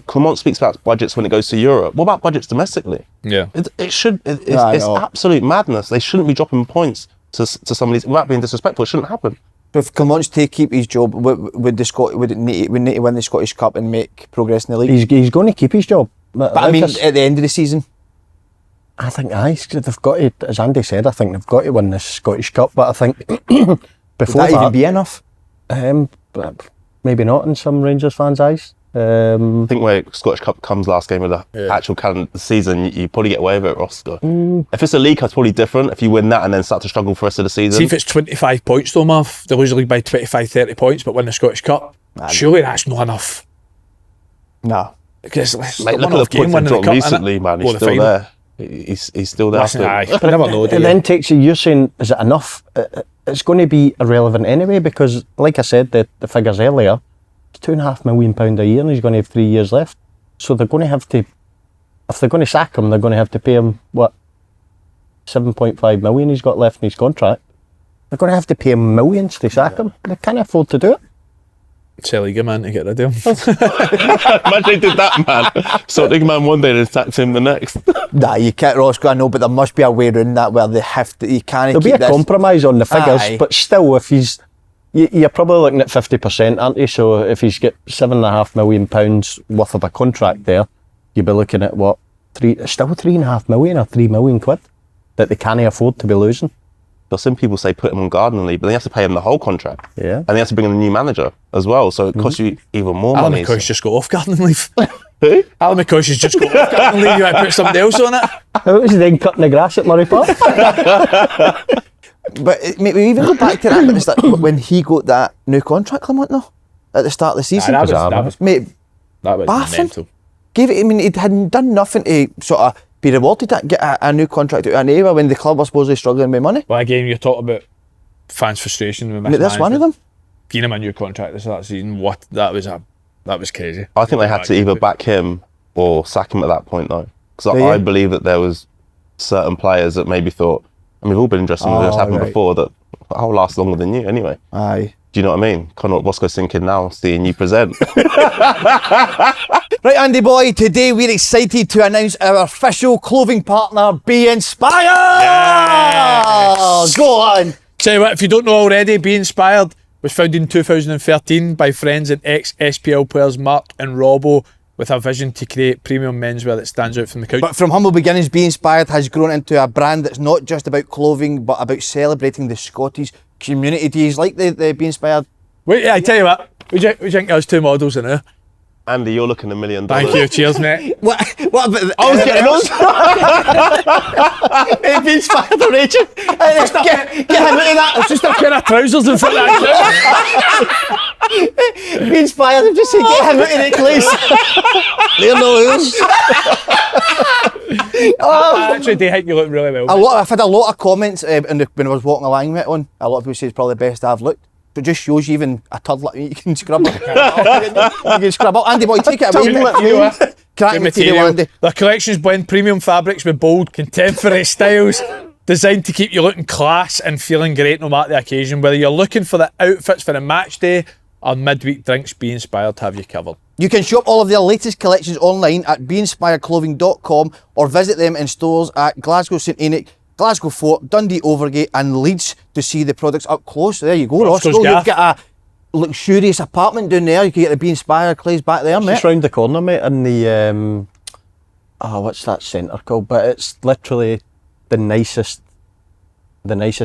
Clement speaks about budgets when it goes to Europe. What about budgets domestically? Yeah, it's absolute madness. They shouldn't be dropping points to some of these without being disrespectful. It shouldn't happen. If Clement's to keep his job, would it need to win the Scottish Cup and make progress in the league? He's going to keep his job. But I mean, at the end of the season, I think they've got to, as Andy said, I think they've got to win the Scottish Cup. But I think before would that even be enough? But maybe not in some Rangers fans' eyes. I think where Scottish Cup comes last game of the actual calendar season, you probably get away with it, Roscoe. If it's a league, it's probably different. If you win that and then start to struggle for the rest of the season. See, if it's 25 points though, Marv, they lose the league by 25, 30 points, but win the Scottish Cup, surely that's not enough. No. Because mate, look at the points they've dropped recently, man. He's still there. He's still there. Listen, I never know. It then takes you're saying, is it enough? It's going to be irrelevant anyway, because, like I said, the figures earlier, £2.5 million a year, and he's going to have 3 years left. So they're going to have to, if they're going to sack him, they're going to have to pay him, 7.5 million he's got left in his contract. They're going to have to pay him millions to sack him. They can't afford to do it. Sell Liga man to get rid of him. Imagine they did that, man. So Liga man one day and sacked him the next. Nah, you can't, Roscoe, I know, but there must be a way around that where they have to, you can't There'll keep be a compromise on the figures, but still, if he's, you're probably looking at 50%, aren't you? So if he's got £7.5 million worth of a contract there, you'd be looking at still 3.5 million or 3 million quid that they can't afford to be losing. So some people say put him on garden leave, but they have to pay him the whole contract. Yeah. And they have to bring in a new manager as well, so it costs you even more Alan money. McCoy's just got off garden leave. Who? Alan McCoy's just got off garden leave. You might put somebody else on it. How was he then cutting the grass at Murray Park? But maybe even go back to that at the start, when he got that new contract, Clement, no, at the start of the season. That was baffling. mental. Gave it. I mean, he hadn't done nothing to sort of be rewarded to get a new contract out of an era when the club was supposedly struggling with money. Well, again, you're talking about fans' frustration with Mate, that's one of them. Giving him a new contract this last season. That was crazy. I think they had to either back him or sack him at that point, though, because I believe that there was certain players that maybe thought, and we've all been interested in what's happened before, that I'll last longer than you anyway. Aye. Do you know what I mean? Kind of what Bosco's thinking now, seeing you present. Right, Andy boy, today we're excited to announce our official clothing partner, Be Inspired! Yes. Go on! Tell you what, if you don't know already, Be Inspired was founded in 2013 by friends and ex-SPL players Mark and Robbo, with a vision to create premium menswear that stands out from the couch. But from humble beginnings, Be Inspired has grown into a brand that's not just about clothing, but about celebrating the Scottish community. Do you like the Be Inspired? Wait, I tell you what do you think there's two models in here? Andy, you're looking $1 million. Thank you, cheers mate. What about I was getting on. Be Inspired or Rachel? Get him out of that. It's just a pair of trousers in front of that Be Inspired, I've just said get him out of that place. They're no lose. Actually, they think you look really well. I've had a lot of comments when I was walking along with it on. A lot of people say it's probably the best I've looked. But it just shows you even a turd like me, you can scrub it. You can scrub up. Andy boy, take it away. Crack material, Andy. Their collections blend premium fabrics with bold, contemporary styles, designed to keep you looking class and feeling great no matter the occasion. Whether you're looking for the outfits for a match day or midweek drinks, Be Inspired to have you covered. You can shop all of their latest collections online at beinspiredclothing.com or visit them in stores at Glasgow St Enoch, Glasgow Fort, Dundee Overgate and Leeds to see the products up close. There you go, Roscoe. You've got a luxurious apartment down there. You can get the Be Inspired Clays back there, mate. Just round the corner, mate, in the what's that centre called? But it's literally the nicest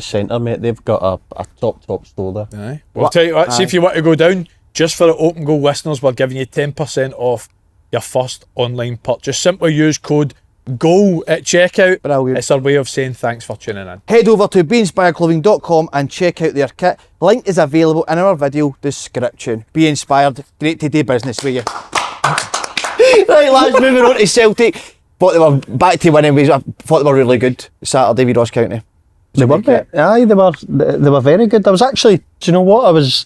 centre, mate. They've got a top store there. Aye. Well, I'll tell you what, see if you want to go down, just for the Open Goal listeners, we're giving you 10% off your first online purchase. Simply use code GOAL at checkout. Brilliant. It's our way of saying thanks for tuning in. Head over to beinspiredclothing.com and check out their kit. Link is available in our video description. Be Inspired. Great to do business with you. Right, lads, moving on to Celtic. Thought they were back to winning ways. I thought they were really good Saturday with Ross County. They were, aye, they were very good. I was actually, do you know what? I was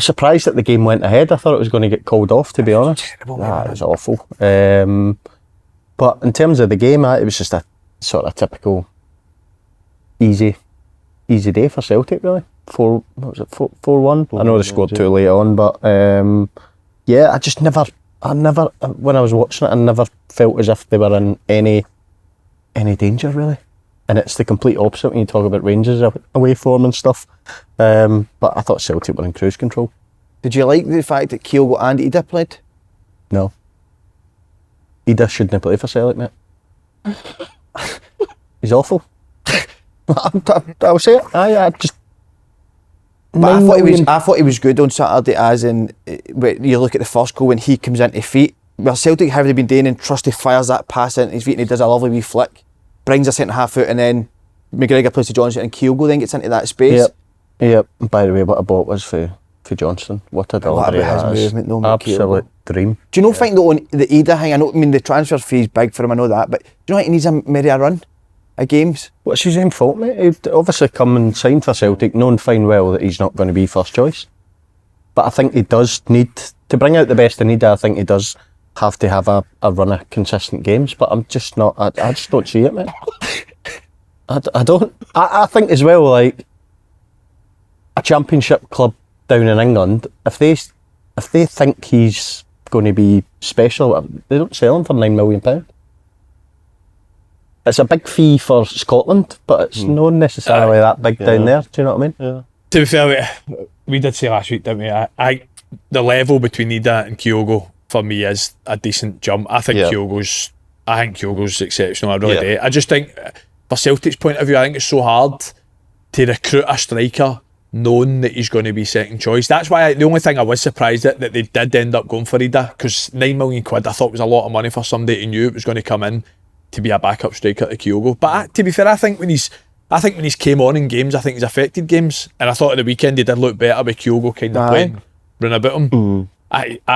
surprised that the game went ahead. I thought it was going to get called off, to be honest. Terrible, it was awful. But in terms of the game, it was just a sort of typical easy day for Celtic, really. 4-1. I know they scored too late on, but yeah, I never, when I was watching it, I never felt as if they were in any danger, really. And it's the complete opposite when you talk about Rangers away form and stuff. But I thought Celtic were in cruise control. Did you like the fact that Kyogo and Idah played? No. Idah shouldn't play for Celtic, mate. He's awful. I'll say it. I thought he was good on Saturday, as in when you look at the first goal when he comes into feet. Well, Celtic have they been doing, and Trusty fires that pass into his feet and he does a lovely wee flick, brings a centre half out, and then McGregor plays to Johnson and Kyogo then gets into that space. Yep. By the way, what a ball it was for Johnston. What a delivery that is. Movement, though, absolute dream. Do you know think though on the Idah thing? I mean the transfer fee is big for him, I know that, but do you know he needs maybe a run of games? What's his own fault, mate? He'd obviously come and signed for Celtic, knowing fine well that he's not going to be first choice. But I think he does need to bring out the best in Idah. I think he does have to have a run of consistent games, but I'm just not. I just don't see it, mate. I don't. I think as well, like a championship club down in England, if they think he's going to be special, they don't sell him for £9 million. It's a big fee for Scotland, but it's not necessarily that big down there. Do you know what I mean? Yeah. To be fair, we did say last week, didn't we? The level between Idah and Kyogo for me is a decent jump. I think Kyogo's exceptional. I really do. I just think, for Celtic's point of view, I think it's so hard to recruit a striker knowing that he's going to be second choice. That's why the only thing I was surprised at that they did end up going for Idah, because £9 million I thought was a lot of money for somebody who knew it was going to come in to be a backup striker to Kyogo. But to be fair, I think when he's I think when he's came on in games, I think he's affected games. And I thought at the weekend he did look better with Kyogo kind of playing, running about him.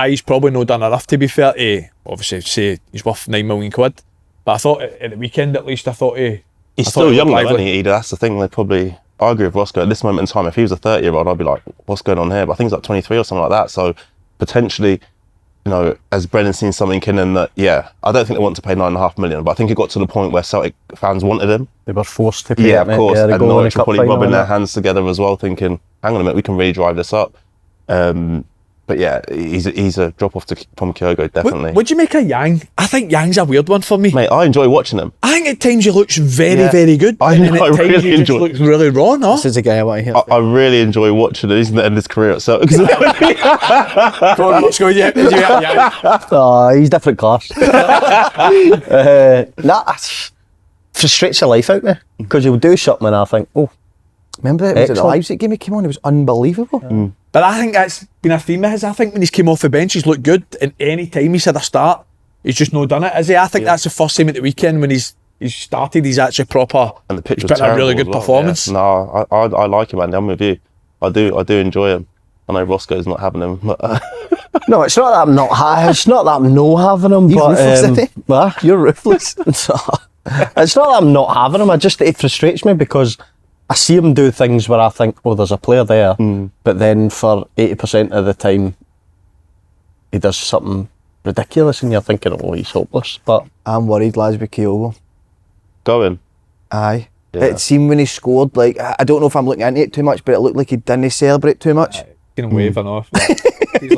He's probably not done enough, to be fair to obviously say he's worth £9 million. But I thought at the weekend at least, he's still young, isn't he? That's the thing. They probably, I agree with Roscoe. At this moment in time, if he was a 30-year-old, I'd be like, what's going on here? But I think he's like 23 or something like that. So potentially, you know, has Brennan seen something in him that, I don't think they want to pay £9.5 million, but I think it got to the point where Celtic fans wanted him. They were forced to pay of course. Yeah, and Norwich were probably rubbing their hands together as well, thinking, hang on a minute, we can really drive this up. But yeah, he's a drop off from Kyogo, definitely. Would you make a Yang? I think Yang's a weird one for me. Mate, I enjoy watching him. I think at times he looks very, very good. And at times really he just looks really raw, no? This is a guy I want to hear. I really enjoy watching him. He's at the end of his career at Celtic. Let's go. He's different class. Frustrates the life out of me because he'll do something and I think, remember it was at the Leipzig game he came on, it was unbelievable. But I think that's been a theme of his. I think when he's came off the bench, he's looked good, and any time he's had a start, he's just not done it, has he? I think that's the first time at the weekend when he's started, he's actually proper. And the pitch was terrible, a really good performance. Yeah. No, I like him, Andy. I'm with you. I do enjoy him. I know Roscoe's not having him, but no, it's not that I'm not. It's not that I'm no having him. You're but ruthless, you're ruthless. It's not that I'm not having him. It frustrates me because I see him do things where I think, there's a player there, but then for 80% of the time, he does something ridiculous, and you're thinking, he's hopeless. But I'm worried, lads, with Kyogo. Going. Aye. Yeah. It seemed when he scored, like, I don't know if I'm looking into it too much, but it looked like he didn't celebrate too much. Can waving off. He's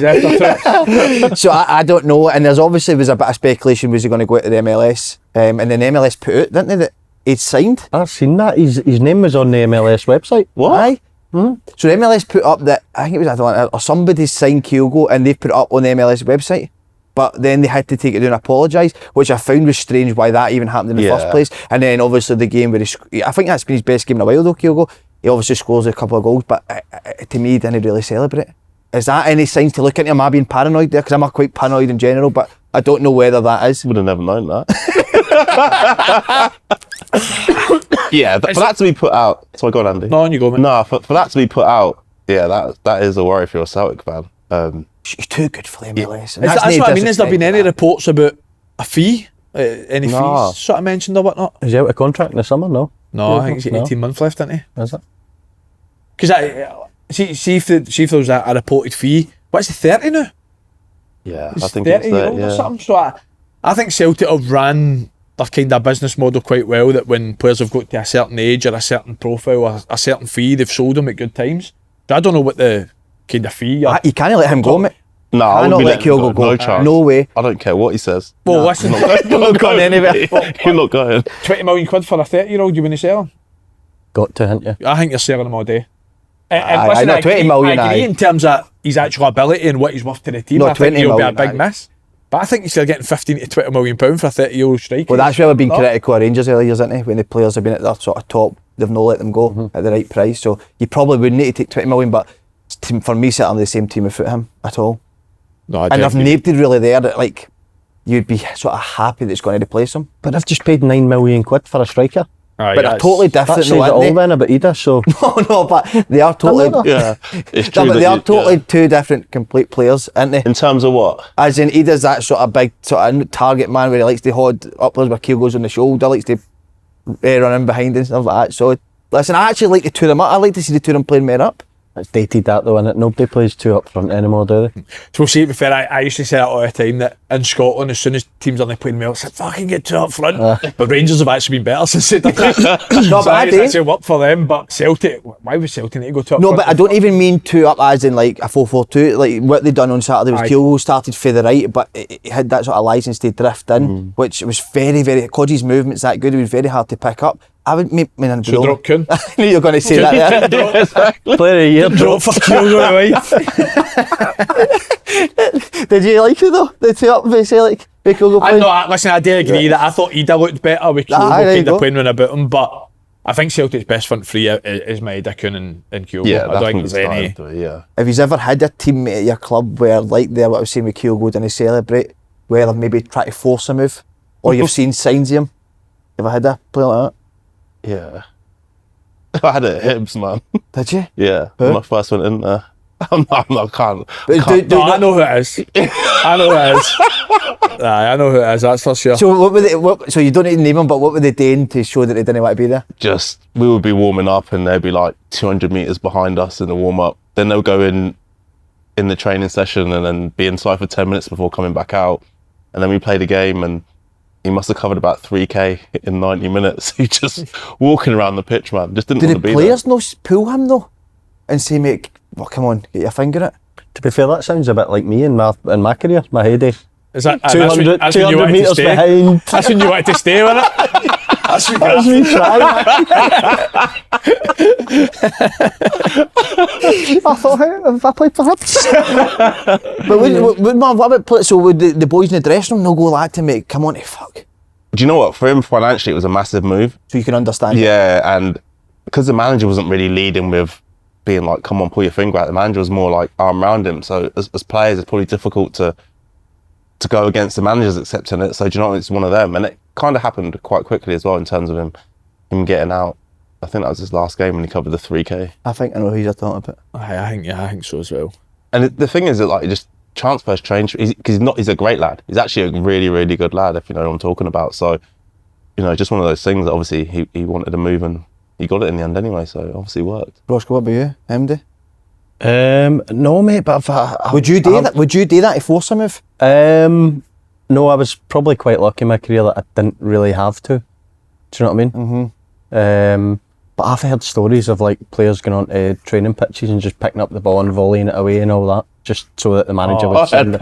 after So I don't know, and there's obviously was a bit of speculation, was he going to go out to the MLS? And then the MLS put out, didn't they, that he'd signed? I've seen that. His name was on the MLS website. What? Aye. So the MLS put up that, I think it was Atlanta, or somebody signed Kyogo and they put it up on the MLS website. But then they had to take it down and apologise, which I found was strange why that even happened in the first place. And then obviously the game where I think that's been his best game in a while though, Kyogo. He obviously scores a couple of goals, but to me, he didn't really celebrate. Is that any signs to look into? Am I being paranoid there? Because I'm quite paranoid in general, but I don't know whether that is. Would have never known that. For that to be put out. Sorry, go on, Andy. No, on you go, mate. No, for that to be put out, that is a worry for a Celtic fan. He's too good for the MLS. That's what I mean. Has there been any reports about a fee? Any fees sort of mentioned or whatnot? Is he out of contract in the summer? No. No, I think he's got 18 months left, isn't he? Is it? Because see if there was a reported fee. What's he, 30 now? Yeah, He's I think 30 it's year old or something. So I think Celtic have ran their kind of business model quite well, that when players have got to a certain age or a certain profile or a certain fee, they've sold them at good times. But I don't know what the kind of fee... You can't let him go, mate. No, I cannot wouldn't let Kyogo go. No chance. No way. I don't care what he says. Well, listen, You're not going anywhere. You're not going. £20 million for a 30-year-old, you want to sell him? Got to, haven't you? I think you're selling him all day. And I know, 20 million, I agree in terms of his actual ability and what he's worth to the team. No, I think he'll be a 20 big miss. But I think he's still getting £15 to £20 million for a 30-year-old striker. Well, that's where we've been critical of Rangers earlier, isn't it? When the players have been at their sort of top, they've not let them go at the right price. So you probably would need to take 20 million, but for me, sitting on the same team without him at all. No, and if nobody really there that, like, you'd be sort of happy that it's going to replace him. But they've just paid £9 million for a striker. But they're totally different. That says it all then about Idah, so... No, but they are totally... It's true. But they are totally two different complete players, aren't they? In terms of what? As in, Idah's that sort of big sort of target man where he likes to hold uppers where Kyogo's on the shoulder, likes to run in behind and stuff like that. So, listen, I actually like the two of them up. I like to see the two of them playing more up. It's dated that though, isn't it? Nobody plays two up front anymore, do they? So see, to be fair, I used to say that all the time, that in Scotland, as soon as teams aren't playing well, it's like, fucking get two up front. But Rangers have actually been better since they did that. No, but it's actually worked for them. But Celtic, why was Celtic need to go two up front? No, but I don't even mean two up as in like a 4-4-2. Like what they done on Saturday was Kyogo started for the right, but it had that sort of licence to drift in, which was very, very... Kodji's movement's that good, it was very hard to pick up. I would make me so drop Kuhn. I knew you were going to say that there. Player of the year drop for Kyogo away. Did you like it though? The two up with Celtic? Listen, I do agree that I thought Idah looked better with Kyogo kind of playing about him, but I think Celtic's best front three is Maeda, Kuhn and Kyogo. Yeah, I don't think there's any. Have you ever had a teammate at your club where, like what I was saying with Kyogo, didn't celebrate, where they've maybe tried to force a move, or you've seen signs of him? Ever had a player like that? Yeah. I had it at Hibs, man. Did you? Yeah. Who? When I first went in there. I can't. I know who it is. I know who it is. I know who it is, that's for sure. So what were they, so you don't need to name them, but what were they doing to show that they didn't want to be there? Just, we would be warming up and they'd be like 200 metres behind us in the warm-up. Then they'll go in the training session and then be inside for 10 minutes before coming back out. And then we played a game and he must have covered about 3k in 90 minutes. He just walking around the pitch, man. Just didn't want to be there. Do the players no pull him though? And say, mate, well, come on, get your finger it. To be fair, that sounds a bit like me in my career, my heyday. Is that 200 metres behind? That's when you wanted to stay with it. That's me trying. I thought, have I played for Hibs? But what about, so would the boys in the dressing room, they'll go like to mate, come on, fuck. Do you know what? For him, financially, it was a massive move. So you can understand. Yeah, and because the manager wasn't really leading with being like, come on, pull your finger out. The manager was more like arm around him. So as players, it's probably difficult to go against the managers accepting it. So do you know what? It's one of them. And it kind of happened quite quickly as well in terms of him getting out. I think that was his last game when he covered the 3k. I think I know who you're talking about. I think so as well. And the thing is that like just transfers change because he's a great lad. He's actually a really, really good lad, if you know what I'm talking about. So, you know, just one of those things that obviously he wanted to move and he got it in the end anyway, so it obviously worked. Roscoe, what about you, MD? No, mate, but would you do that? Would you do that to force a move? No, I was probably quite lucky in my career that I didn't really have to. Do you know what I mean? Mm-hmm. But I've heard stories of like players going on to training pitches and just picking up the ball and volleying it away and all that, just so that the manager would send it.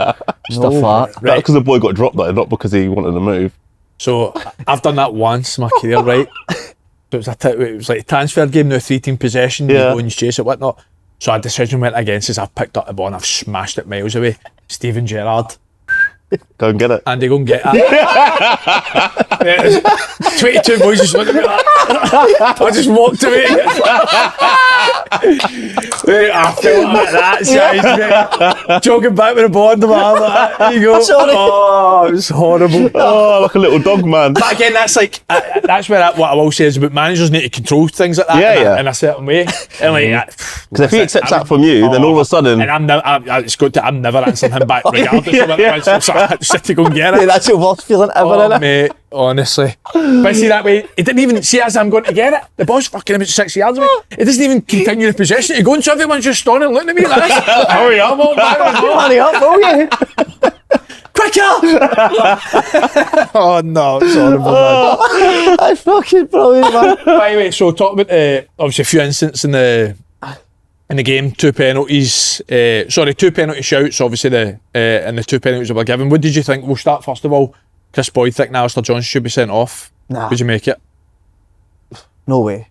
Stuff like that. Right. Because the boy got dropped though, not because he wanted to move. So I've done that once in my career, right? But it was like a transfer game, now 3-team possession, you go and you chase it, whatnot. So our decision went against us. I've picked up the ball and I've smashed it miles away. Steven Gerrard. Go and get it. Andy, go and get it. 22 boys just looked at me like I just walked away. I felt like that size, mate. Jogging back with the ball in the arm like that. There you go. Sorry. Oh, it was horrible. Oh, like a little dog, man. But again, that's like, that's where what I will say is about managers need to control things like that in a certain way. And like, because if he accepts that from you, then all of a sudden, and I'm never answering him back regardless of what. So I just had to go and get it. That's the worst feeling ever, innit? Mate, honestly. But see that way, he didn't even see as I'm going to get it. The ball's fucking about 6 yards away. He doesn't even continue the possession. He goes, so everyone's just standing and looking at me like this. Hurry up, old man. Hurry up, will you? Quicker! Oh no, it's horrible, man. That's fucking brilliant, man. By the way, so talk about obviously a few incidents in the game, 2 penalties, 2 penalty shouts, obviously and the 2 penalties that were given. What did you think? We'll start first of all. Chris Boyd think now Alistair Johnson should be sent off. Nah. Would you make it? No way.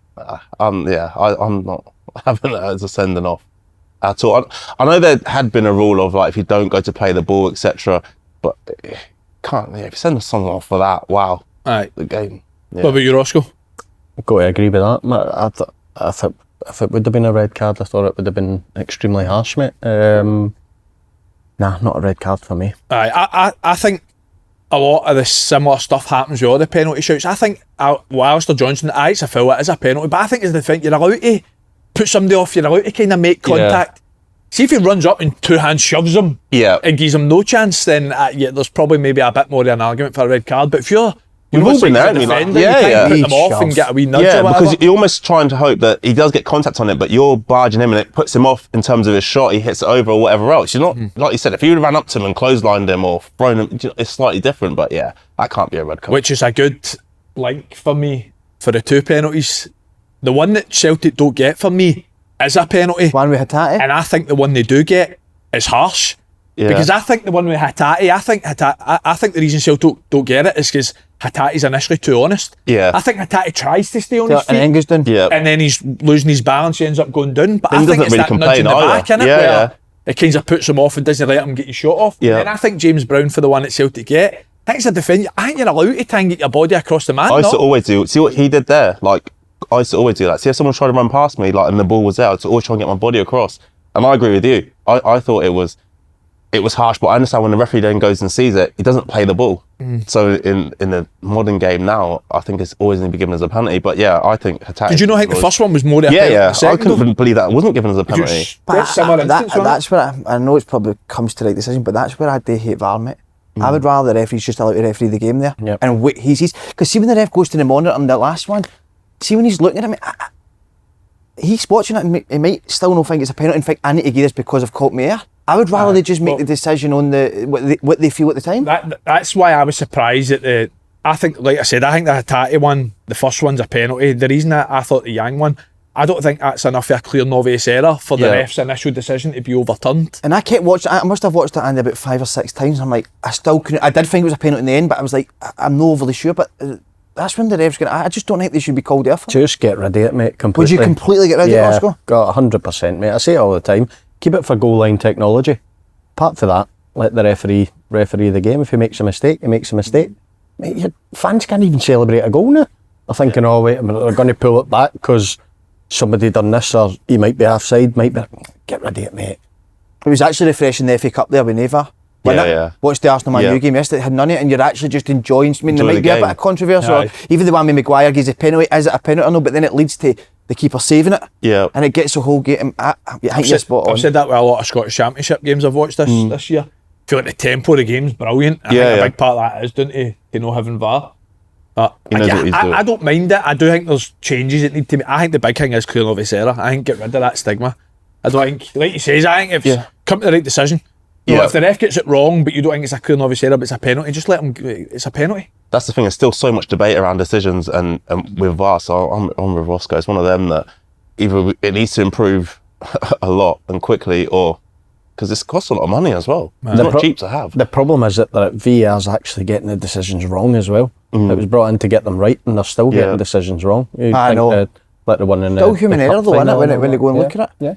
I'm not having it as a sending off at all. I know there had been a rule of like if you don't go to play the ball, etc. But can't. Yeah, if you send someone off for that, wow. Aye. The game. Yeah. What about you, Roscoe? I've got to agree with that. I thought if it would have been a red card, I thought it would have been extremely harsh, mate. Nah, not a red card for me. Aye, I think a lot of the similar stuff happens with all the penalty shouts. I think Alistair Johnson, it's a foul, it is a penalty, but I think it's the thing, you're allowed to put somebody off, you're allowed to kind of make contact. Yeah. See if he runs up and 2 hands shoves him and gives him no chance, then there's probably maybe a bit more of an argument for a red card. But if you've all been there, you can't put them off and get a wee nudge or whatever. Because you're almost trying to hope that he does get contact on it, but you're barging him and it puts him off in terms of his shot, he hits it over or whatever else. You're not, like you said, if you would have ran up to him and clotheslined him or thrown him, it's slightly different, but yeah, that can't be a red card. Which is a good link for me for the 2 penalties. The one that Celtic don't get for me is a penalty. One with Hatate. And I think the one they do get is harsh. Yeah. Because I think the one with Hatate, I think the reason Celtic don't get it is because Hatate's initially too honest. Yeah. I think Hatate tries to stay on his feet. And then goes down. Yeah. And then he's losing his balance, he ends up going down. But he I think it's really that nudge in the back, innit? Where it kind of puts him off and doesn't let him get his shot off. Yeah. And I think James Brown for the one that Celtic get, I think it's a defender. I think you're allowed to try and get your body across the man. I used to always do. See what he did there? Like, I used to always do that. See if someone tried to run past me, like, and the ball was there, I'd always try and get my body across. And I agree with you. I thought it was it was harsh, but I understand when the referee then goes and sees it, he doesn't play the ball. So in the modern game now, I think it's always going to be given as a penalty. But yeah, I think Hatate... Did you not think the first one was more than a Yeah, penalty? I couldn't believe that it wasn't given as a penalty. That's where I know it's probably comes to the right decision, but that's where I do hate VAR, mate. I would rather the referee's just allowed to referee the game there. Yep. And wait, he's because see when the ref goes to the monitor on the last one, see when he's looking at me, he's watching it and he might still not think it's a penalty and think I need to give this because I've caught me air. I would rather they just make the decision on what they feel at the time. That's why I was surprised at I think, like I said, I think the Hatate one, the first one's a penalty. The reason that I thought the Youan one, I don't think that's enough of a clear and obvious error for the ref's initial decision to be overturned. And I kept watching. I must have watched it Andy about 5 or 6 times. I'm like, I still couldn't. I did think it was a penalty in the end, but I was like, I'm not overly sure. But that's when the ref's going. I just don't think they should be called there for. Just get rid of it, mate. Completely. Would you completely get rid of it, Roscoe? Got 100%, mate. I say it all the time. Keep it for goal line technology. Apart from that, let the referee the game. If he makes a mistake, he makes a mistake. Mate, your fans can't even celebrate a goal now. They're thinking, oh wait a minute, they're going to pull it back because somebody done this, or he might be offside. Get rid of it, mate. It was actually refreshing the FA Cup there with Neva. Watched the Arsenal Man U game yesterday. It had none of it, and you're actually just enjoying. I mean, there might be a bit of controversy. Or even the one with Maguire gives a penalty. Is it a penalty or no? But then it leads to the keeper saving it. Yeah. And it gets the whole game. I think you're spot on. I've said that with a lot of Scottish Championship games I've watched this year. I feel like the tempo of the game's brilliant. I think a big part of that is down to not having VAR. But I don't mind it. I do think there's changes that need to be. I think the big thing is clear and obvious error. I think get rid of that stigma. I don't think, like you says, I think if it's come to the right decision. You know, if the ref gets it wrong, but you don't think it's a clear and obvious error, but it's a penalty, just let him. It's a penalty. That's the thing. There's still so much debate around decisions and with VAR. So I'm with Roscoe. It's one of them that either it needs to improve a lot and quickly, or because this costs a lot of money as well. It's not cheap to have. The problem is that VAR's actually getting the decisions wrong as well. It was brought in to get them right, and they're still getting decisions wrong. I know. Like the one in still human error though, isn't it, when they go and look at it? Yeah.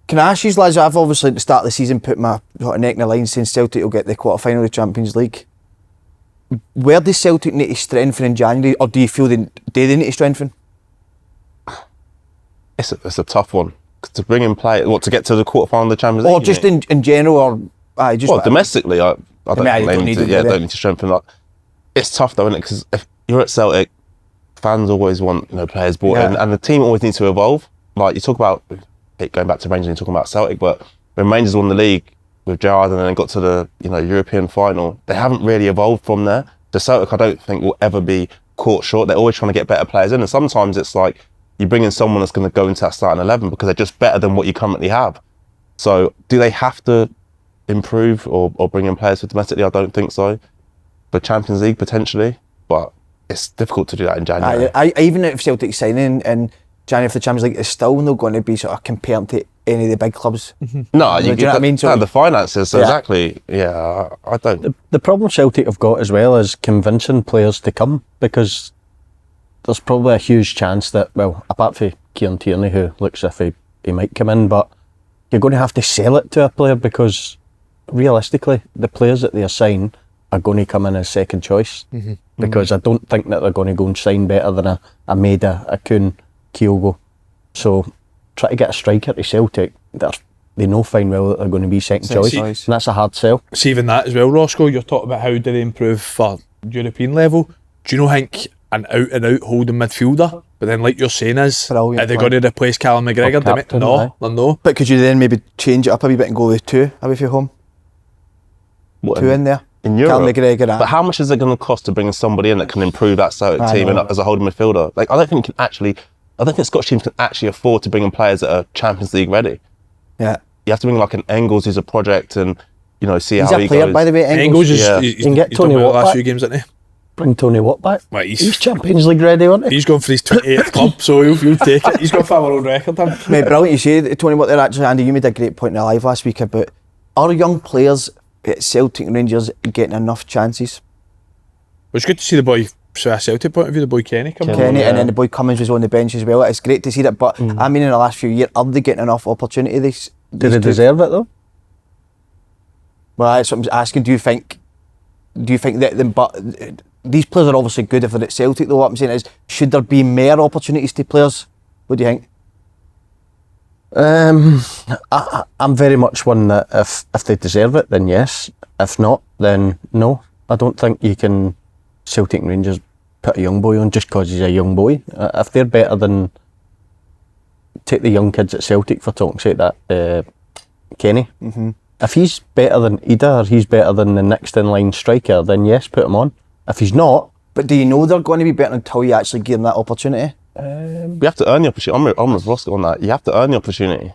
Can I ask you, lads, I've obviously at the start of the season put my neck in the line saying Celtic will get the quarter-final of the Champions League. Where does Celtic need to strengthen in January, or do you feel they need to strengthen? It's a tough one. To bring in play, to get to the quarter-final of the Champions League? Or just in general, or just... Well, domestically, I don't need to strengthen that. It's tough though, isn't it? Because if you're at Celtic, fans always want players brought in, and the team always needs to evolve. Like you talk about going back to Rangers and talking about Celtic, but when Rangers won the league with Gerrard and then got to the European final, they haven't really evolved from there. The Celtic, I don't think, will ever be caught short. They're always trying to get better players in, and sometimes it's like you bring in someone that's going to go into that starting 11 because they're just better than what you currently have. So do they have to improve or bring in players for domestically? I don't think so. For Champions League, potentially, but it's difficult to do that in January. Even if Celtic signing in January for the Champions League, it's still not going to be sort of compared to any of the big clubs. No, do you know what I mean? So the finances, so exactly. Yeah, I don't. The problem Celtic have got as well is convincing players to come, because there's probably a huge chance that, well, apart from Tierney, who looks as if he might come in, but you're going to have to sell it to a player, because realistically, the players that they assign are going to come in as second choice, because I don't think that they're going to go and sign better than a AMID, a Kuhn, Kyogo. So try to get a striker to Celtic, they know fine well that they're going to be second choice, and that's a hard sell. See, even that as well, Roscoe, you're talking about how do they improve for European level. Do you think an out-and-out holding midfielder, but then like you're saying is, are they going to replace Callum McGregor? No. But could you then maybe change it up a wee bit and go with 2 away from home? Two in there? In Europe? Callum McGregor. But how much is it going to cost to bring somebody in that can improve that Celtic team and as a holding midfielder? Like, I don't think Scottish teams can actually afford to bring in players that are Champions League ready. Yeah. You have to bring like an Engels who's a project and, see how he goes. He's a player, by the way, Engels. You can get Tony Watt last few games, isn't he? Bring Tony Watt back. Well, he's Champions League ready, isn't he? He's going for his 28th club, so he'll take it. He's going for a world record. Mate, brilliant you say Tony Watt there. Actually, Andy, you made a great point in the live last week about our young players at Celtic and Rangers getting enough chances. Well, it's good to see the boy, so a Celtic point of view, the boy Kenny coming on. And then the boy Cummins was on the bench as well. It's great to see that, but I mean in the last few years, are they getting enough opportunity? Do they deserve it though? Well, that's what I'm asking. Do you think that them? But these players are obviously good if they're at Celtic though. What I'm saying is, should there be more opportunities to players? What do you think? I'm very much one that if they deserve it, then yes. If not, then no. I don't think you can Celtic and Rangers put a young boy on just because he's a young boy. If they're better than, take the young kids at Celtic for talking sake, that Kenny. Mm-hmm. If he's better than Idah or he's better than the next in line striker, then yes, put him on. If he's not, but do you know they're going to be better until you actually give them that opportunity? You have to earn the opportunity. I'm with Roscoe on that. You have to earn the opportunity.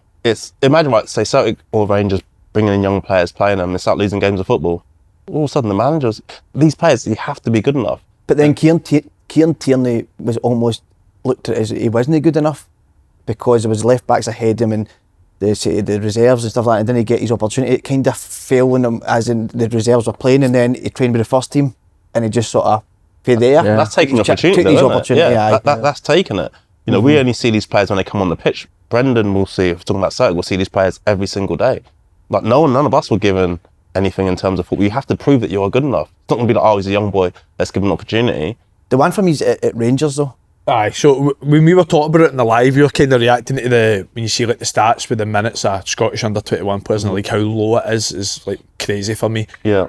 Imagine, like, say Celtic or Rangers bringing in young players, playing them, and start losing games of football. All of a sudden, the managers, these players, you have to be good enough. But then Kieran Tierney was almost looked at as he wasn't good enough because there was left backs ahead of him and the reserves and stuff like that. And then he get his opportunity. It kind of fell on him, as in the reserves were playing, and then he trained with the first team, and he just sort of. There. Yeah. That's taking the opportunity, that's taking it. You know, we only see these players when they come on the pitch. Brendan will see, if we're talking about Celtic, we'll see these players every single day. Like, none of us were given anything in terms of football. You have to prove that you are good enough. It's not going to be like, oh, he's a young boy, let's give him an opportunity. The one from he's at Rangers, though. Aye, so when we were talking about it in the live, we were kind of reacting to when you see like the stats with the minutes of Scottish under-21 players in the league, how low it is like crazy for me. Yeah.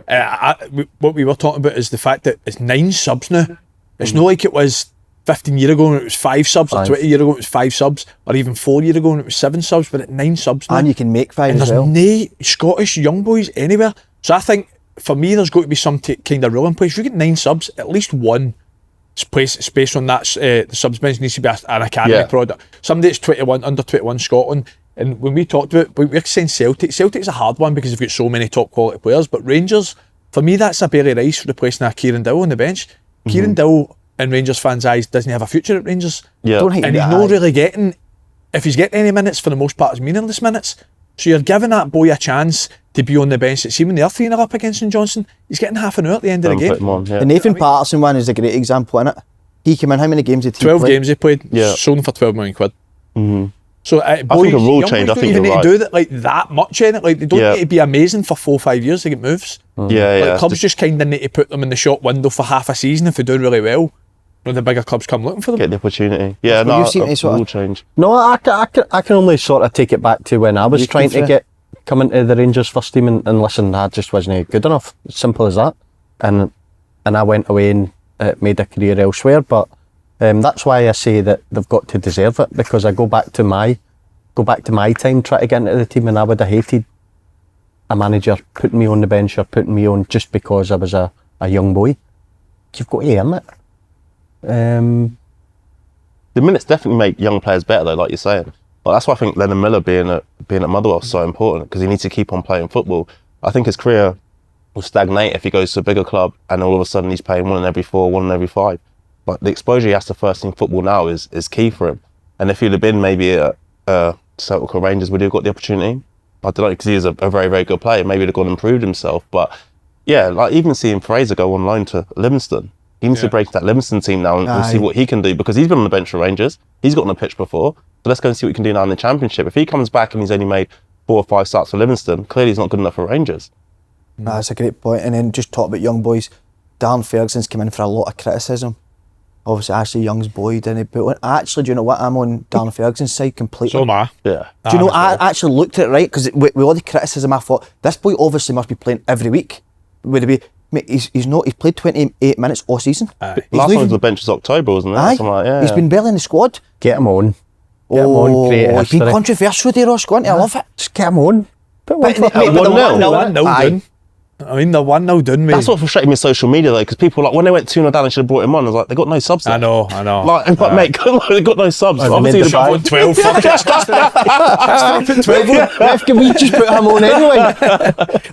What we were talking about is the fact that it's 9 subs now. It's not like it was 15 years ago and it was 5 subs, or 20 years ago it was 5 subs, or even 4 years ago and it was 7 subs, but at 9 subs now. And you can make 5 and as well. There's no Scottish young boys anywhere. So I think, for me, there's got to be some kind of rule in place. If you get 9 subs, at least one space on that the subs bench needs to be an academy product. Somebody that's 21, under 21 Scotland. And when we talked about, we're saying Celtic's a hard one because they've got so many top quality players, but Rangers, for me, that's a Barry Rice for replacing Kieran Dowell on the bench. Kieran Dowell, in Rangers fans' eyes, doesn't have a future at Rangers. Yeah. And he's not really getting, if he's getting any minutes, for the most part, it's meaningless minutes. So you're giving that boy a chance to be on the bench. See, when they're 3-0 up against St Johnstone, he's getting half an hour at the end of the game. The Nathan Patterson one is a great example, innit? He came in, how many games did he 12 play? games he played, sold him for 12 million quid. Mm-hmm. So I think a rule change, I think even you're need to do that, like, that much in it. Like, they don't need to be amazing for 4 or 5 years to get moves. Clubs just kind of need to put them in the shop window for half a season if they do really well. When the bigger clubs come looking for them. Get the opportunity. Yeah, no, you've seen any sort rule of change. no, I can only sort of take it back to when I was trying to come into the Rangers first team and listen, I just wasn't good enough. Simple as that. And I went away and made a career elsewhere. But that's why I say that they've got to deserve it, because I go back to my time trying to get into the team, and I would have hated a manager putting me on the bench or putting me on just because I was a young boy. You've got to earn it. The minutes definitely make young players better, though, like you're saying. But that's why I think Lennon Miller being at Motherwell is so important, because he needs to keep on playing football. I think his career will stagnate if he goes to a bigger club and all of a sudden he's playing 1 in every 4, 1 in every 5. But the exposure he has to first team football now is key for him. And if he'd have been maybe at Celtic or Rangers, would he have got the opportunity? I don't know, because he's a very, very good player. Maybe he'd have gone and improved himself. But yeah, like even seeing Fraser go on loan to Livingston, he needs to break into that Livingston team now and see what he can do, because he's been on the bench for Rangers. He's got on the pitch before. So let's go and see what he can do now in the Championship. If he comes back and he's only made 4 or 5 starts for Livingston, clearly he's not good enough for Rangers. That's a great point. And then just talk about young boys. Darren Ferguson's come in for a lot of criticism. Obviously, Ashley Young's boy, didn't he? But actually, do you know what? I'm on Darren Ferguson's side completely. So am I. Yeah. Do you know, I actually looked at it, right? Because with all the criticism, I thought, this boy obviously must be playing every week. Would it be? Mate, he's not. He's played 28 minutes all season. Last time he was on the bench was October, wasn't it? Aye. He's been barely in the squad. Get him on. Get him on. Great He's been controversial there, Ross. I love it. Just get him on. Put one for 1-0 down. I mean, they're 1-0 down, mate. That's what frustrated me with social media, though, because people were like, when they went 2-0 down, they should have brought him on. I was like, they got no subs. I know. Like, mate, they got no subs. Obviously, They should have 12. Fuck it. Put 12 on. Can we just put him on anyway?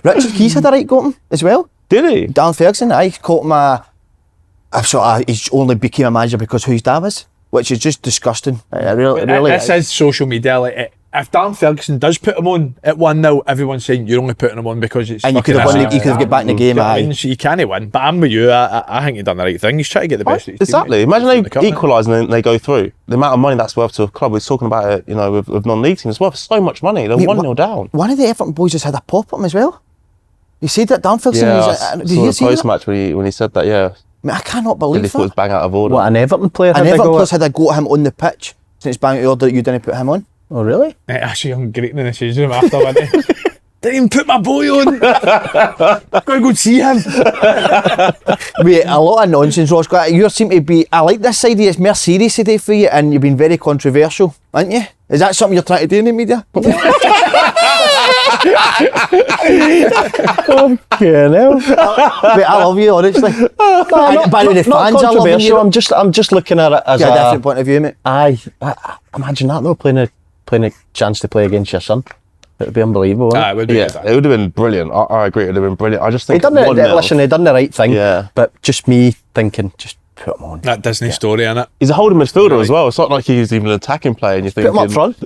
Richard Keys had a right got him as well. Did he? Darren Ferguson, I caught him he's only became a manager because who his dad was, which is just disgusting. This is social media. Like, if Darren Ferguson does put him on at 1-0, everyone's saying you're only putting him on because it's. And you could have won. You could have got back in the game. I mean, so you can't win. But I'm with you. I think he's done the right thing. He's trying to get the best. Exactly. Imagine they equalise and they go through. The amount of money that's worth to a club. We're talking about it, with non-league teams. It's worth so much money. They're 1-0 down. One of the Everton boys just had a pop at him as well. You said that Darren Ferguson did you see the post-match when he said that? Yeah. I mean, I cannot believe that. He thought it was bang out of order. What, an Everton player? An Everton player had a go at him on the pitch since bang out of order that you didn't put him on. Oh, really? Actually, I'm greeting in the changing room after, wasn't he? Didn't even put my boy on. Gotta go see him. Wait, a lot of nonsense, Roscoe. You seem to be. I like this side of you. It's more serious today for you, and you've been very controversial, aren't you? Is that something you're trying to do in the media? Okay, now. Wait, I love you, honestly. Not controversial. I'm just looking at it as a different point of view, mate. I imagine that though, playing a chance to play against your son. It would be unbelievable. It would be. It would have been brilliant. I agree. It would have been brilliant. I just think he done the right thing. Yeah. But just me thinking, just put him on. That Disney story, innit? He's a holding midfielder as well. It's not like he's even an attacking player. And you're thinking, Put him up front.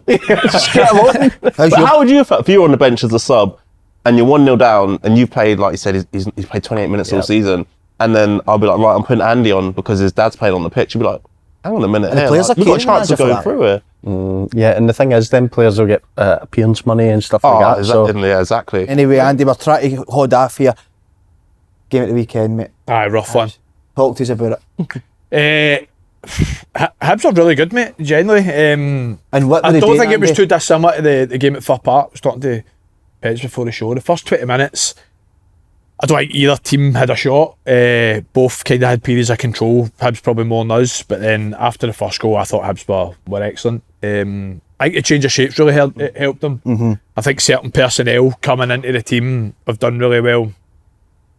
Just get him on. But how would you feel if you were on the bench as a sub and you're 1-0 down and you've played, like you said, he's played 28 minutes all season, and then I'll be like, right, I'm putting Andy on because his dad's playing on the pitch. You'd be like, hang on a minute, the players you've got a chance of going through it. Yeah, and the thing is, them players will get appearance money and stuff like that. Yeah, exactly. Anyway, Andy, we're trying to hold off here. Game at the weekend, mate. Aye, rough one. Talk to us about it. Hibs are really good, mate, generally. And what I don't think it was too dissimilar to the game at Fir Park. I was talking to Peds before the show. The first 20 minutes, I don't think either team had a shot. Both kind of had periods of control. Hibs probably more than us. But then after the first goal, I thought Hibs were excellent. I think the change of shapes really helped them. Mm-hmm. I think certain personnel coming into the team have done really well.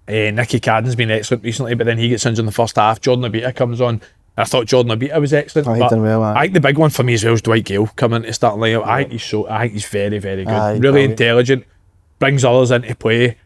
Nicky Cadden's been excellent recently, but then he gets injured in the first half. Jordan Abita comes on. I thought Jordan Abita was excellent. He done well, I think the big one for me as well is Dwight Gale coming to starting lineup. I think he's very, very good. Really intelligent. Brings others into play.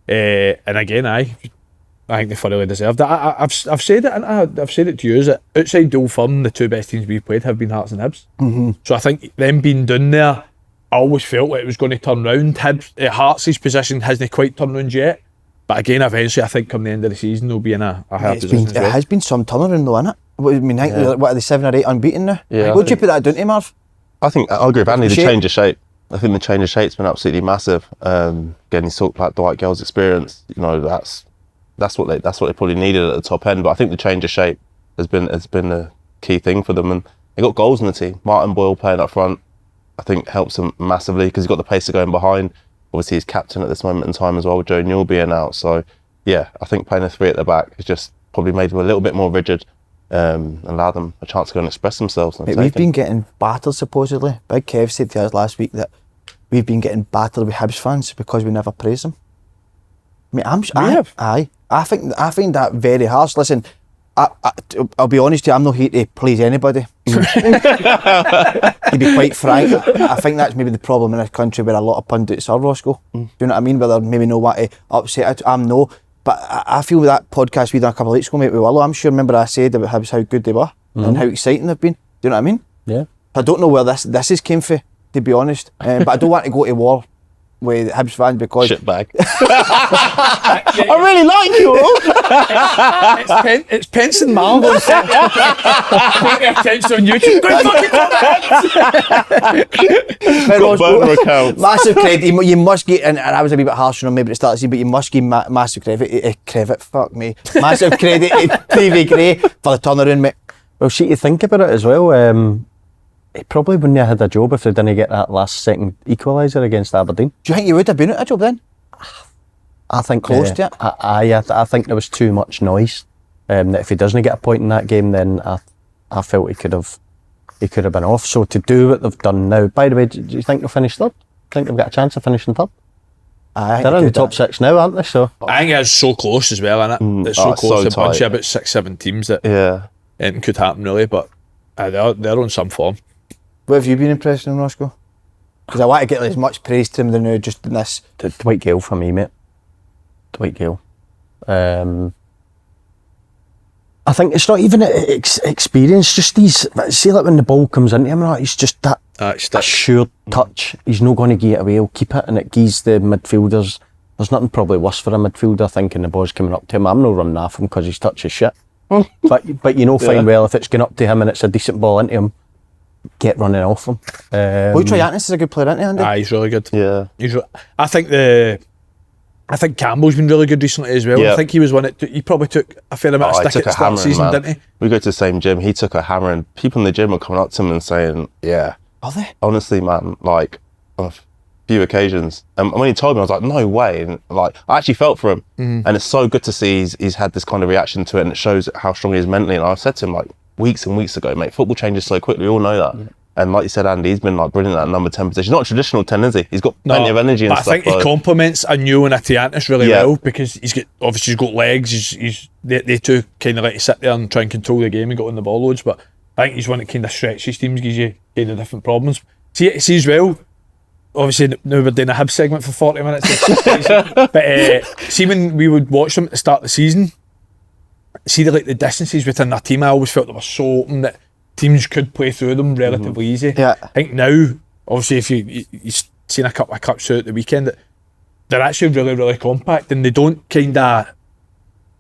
And again, I think they thoroughly deserved it. I've said it, and I've said it to you, is that outside Old Firm, the two best teams we've played have been Hearts and Hibs. Mm-hmm. So I think them being done there, I always felt like it was going to turn round. Hearts' position hasn't quite turned round yet. But again, eventually, I think come the end of the season, they'll be in a higher position. It has been some turnaround though, hasn't it? I mean, what are they, 7 or 8 unbeaten now? Yeah. What do you put that down to, Marv? I think I'll agree with Andy. The change of shape. I think the change of shape's been absolutely massive. Again, he's talked about Dwight Gale's experience. You know, that's what they probably needed at the top end. But I think the change of shape has been a key thing for them, and they got goals in the team. Martin Boyle playing up front, I think helps them massively because he's got the pace of going behind. Obviously, he's captain at this moment in time as well with Joe Newell being out. So, yeah, I think playing a 3 at the back has just probably made them a little bit more rigid. And allow them a chance to go and express themselves. We've been getting battered supposedly. Big Kev said to us last week that we've been getting battered with Hibs fans because we never praise them. I mean, I find that very harsh. Listen, I'll be honest with you, I'm not here to please anybody. To be quite frank, I think that's maybe the problem in this country where a lot of pundits are, Roscoe. Do you know what I mean? Where they maybe know what to upset. I'm no. But I feel that podcast we done a couple of weeks ago, mate, with Willow, I'm sure, remember I said about Hibs how good they were and how exciting they've been. Do you know what I mean? Yeah. I don't know where this has came from, to be honest. But I don't want to go to war with Hibs fans because... Shitbag. I really like you all. It's Pence and Marv on attention on YouTube. Go fucking accounts. Massive credit. You must get, and I was a wee bit harsh on him maybe at the start of the season, but you must give massive credit. Fuck me. Massive credit to TV Gray for the turnaround, mate. Well, see, you think about it as well. He probably wouldn't have had a job if they didn't get that last second equaliser against Aberdeen. Do you think you would have been at a job then? I think close to it. I think there was too much noise. That if he doesn't get a point in that game, then I felt he could have been off. So to do what they've done now, by the way, do you think they'll finish third? Think they've got a chance of finishing third? They're in the top 6 now, aren't they? So I think it's so close as well, isn't it? It's so close. A bunch of about 6-7 teams that anything could happen really, but they're on some form. What have you been impressed in, Roscoe? Because I want to get as much praise to him than now just in this. Dwight Gale for me, mate. Dwight Gale. I think it's not even experience, just these, see like when the ball comes into him, he's just that assured touch. He's not going to get it away, he'll keep it, and it gives the midfielders, there's nothing probably worse for a midfielder thinking the ball's coming up to him. I'm not running off him because his touch is shit. but you know fine well if it's going up to him and it's a decent ball into him, get running off him. Boy, Troyannis is a good player, isn't he, Andy? He's really good. Yeah. I think Campbell's been really good recently as well. Yeah. I think he was one that he probably took a fair amount of stick at the start of the season, didn't he? We go to the same gym. He took a hammer, and people in the gym were coming up to him and saying, "Yeah, Are they? Honestly, man, like on a few occasions. And when he told me, I was like, no way. And like, I actually felt for him. And it's so good to see he's had this kind of reaction to it, and it shows how strong he is mentally. And I said to him like weeks and weeks ago, mate, football changes so quickly. We all know that. And like you said, Andy, he's been like brilliant at that number 10 position. Not a traditional 10, is he? He's got plenty of energy and but stuff. I think he complements a Youan and a Tynecastle really well, because he's got legs. They two kind of like to sit there and try and control the game and get on the ball loads. But I think he's one that kind of stretches teams, gives you kind of different problems. See as well. Obviously now we're doing a Hibs segment for 40 minutes. But see when we would watch them at the start of the season, see the distances within their team, I always felt they were so open that teams could play through them relatively easy. Yeah. I think now, obviously, if you've seen a couple of cups out at the weekend, that they're actually really, really compact, and they don't kind of.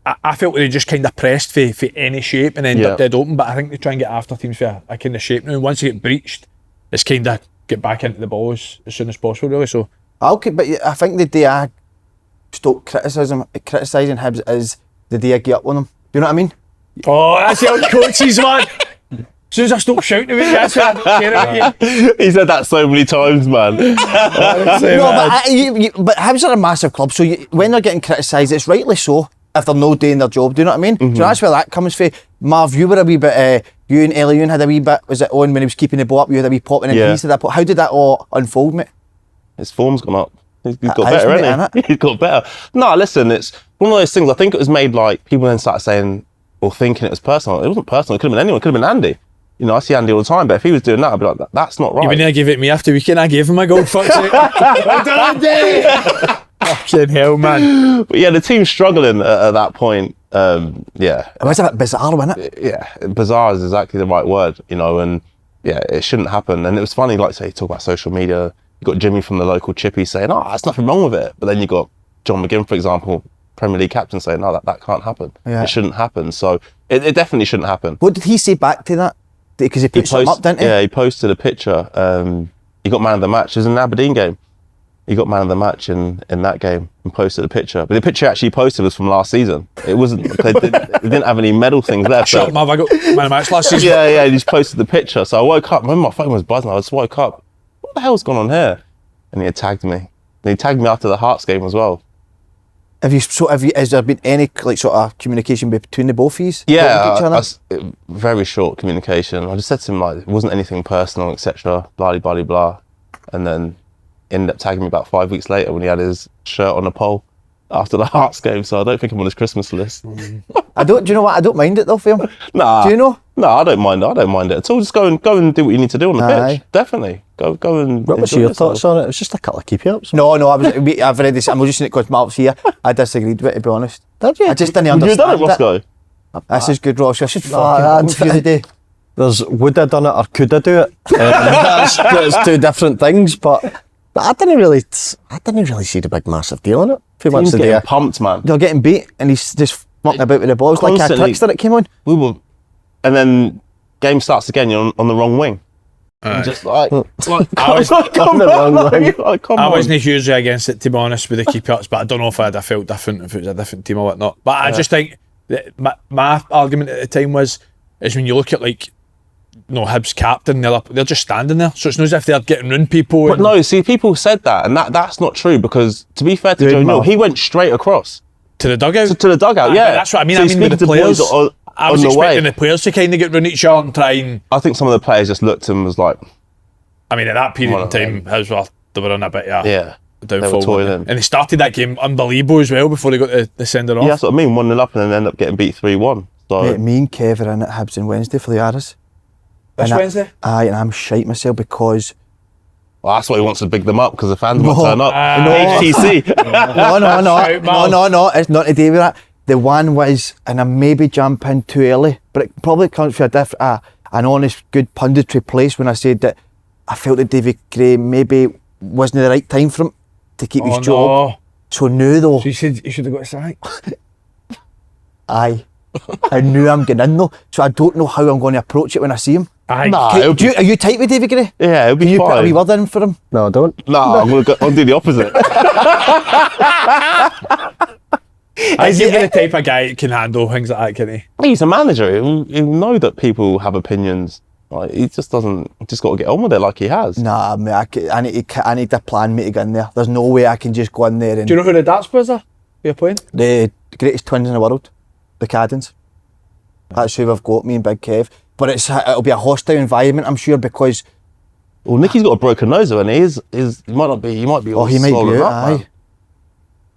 I felt they just kind of pressed for any shape and end up dead open. But I think they try and get after teams for a kind of shape now. Once you get breached, it's kind of get back into the ball as soon as possible, really. So. Okay, but I think the day I stop criticising Hibs is the day I get up on them. Do you know what I mean? Oh, that's the old coaches, man. As soon as I stop shouting at me, that's why I don't care about you. He said that so many times, man. But Hibs are a massive club, so when they're getting criticised, it's rightly so if they're not doing their job. Do you know what I mean? So that's where that comes from. Marv, you were a wee bit. You and Élie had a wee bit. Was it on when he was keeping the ball up? You had a wee popping and piece of that. How did that all unfold, mate? His form's gone up. He's got better, hasn't he? He's got better. No, listen, it's one of those things. I think it was made like people then started saying or thinking it was personal. It wasn't personal. It could have been anyone. It could have been Andy. You know, I see Andy all the time, but if he was doing that, I'd be like, that's not right. You wouldn't give it me after weekend. I gave him a goal. Fuck's sake. Well done, Andy. Fucking hell, man. But yeah, the team's struggling at that point. It was a bit bizarre, wasn't it? Yeah, bizarre is exactly the right word, you know, and yeah, it shouldn't happen. And it was funny, like say, you talk about social media, you got Jimmy from the local chippy saying, oh, there's nothing wrong with it. But then you got John McGinn, for example, Premier League captain, saying, no, that can't happen. Yeah. It shouldn't happen. So it definitely shouldn't happen. What did he say back to that? Because he put something up, didn't he? Yeah, he posted a picture. He got man of the match. It was an Aberdeen game. He got man of the match in that game and posted a picture. But the picture actually he posted was from last season. It wasn't. They didn't have any medal things there. Shut up, Marv. I got man of the match last season. Yeah. He just posted the picture. So I woke up. Remember, my phone was buzzing. I just woke up. What the hell's going on here? And he had tagged me. And he tagged me after the Hearts game as well. Has there been any sort of communication between the both of you? Yeah, very short communication. I just said to him like it wasn't anything personal, etc. Blah blah blah, and then ended up tagging me about 5 weeks later when he had his shirt on a pole after the Hearts game. So I don't think I'm on his Christmas list. Do you know what? I don't mind it though for him. Nah. Do you know? No, I don't mind it. I don't mind it at all. Just go and do what you need to do on the pitch. Definitely. Go and. What was your thoughts on it? It was just a couple of keep-ups. No, I've read this. I'm just saying it because Marv's here. I disagreed with it, to be honest. Did you? I just didn't understand. You done it, Roscoe? This is good, Ross. I should fucking go the day. There's would have done it or could have do it. That's two different things, but I didn't really see the big massive deal in it. Too much Team's getting pumped, man. They're getting beat, and he's just fucking about with the ball. It's like a trickster that came on. And then game starts again. You're on the wrong wing. Just like I wasn't hugely against it, to be honest, with the keep-ups, but I don't know if I'd have felt different if it was a different team or whatnot. But I just think that my argument at the time is when you look at Hibs captain, they're just standing there, so it's not as if they're getting round people. But no, see, people said that, and that's not true, because to be fair to Joe Neal, he went straight across to the dugout. To the dugout, yeah. That's what I mean. So I mean with the players. I was expecting the players to kind of get round each other and try and. I think some of the players just looked and was like. I mean, at that period in time, as well, they were on a bit downfall. And they started that game unbelievable as well before they got the sender off. Yeah, that's what I mean. 1-0 up and then end up getting beat 3-1. So. Mate, me and Kev are in at Hibs on Wednesday for the Aras. This Wednesday? And I'm shite myself because. Well, that's why he wants to big them up, because the fans will turn up. HTC. No. It's not to do with that. The one was, and I maybe jump in too early, but it probably comes from an honest, good punditry place when I said that I felt that David Gray maybe wasn't the right time for him to keep his job. So now though. So you said he should have got a sack? Aye. I knew I'm getting in though, so I don't know how I'm going to approach it when I see him. Aye. Are you tight with David Gray? Yeah, it'll be Can you fine. put a wee word in for him? No, I don't. No, I'll do the opposite. Is he the type of guy that can handle things like that, can he? He's a manager. He'll know that people have opinions. Like, he just doesn't. Just got to get on with it like he has. Nah, mate, I need a plan, mate, to get in there. There's no way I can just go in there and... Do you know who the darts players are? You're playing? The greatest twins in the world, the Caddens. That's who we've got, me and Big Kev. But it'll be a hostile environment, I'm sure, because... Well, Nicky's got a broken nose, and he might not be. He might be. He might be out, man.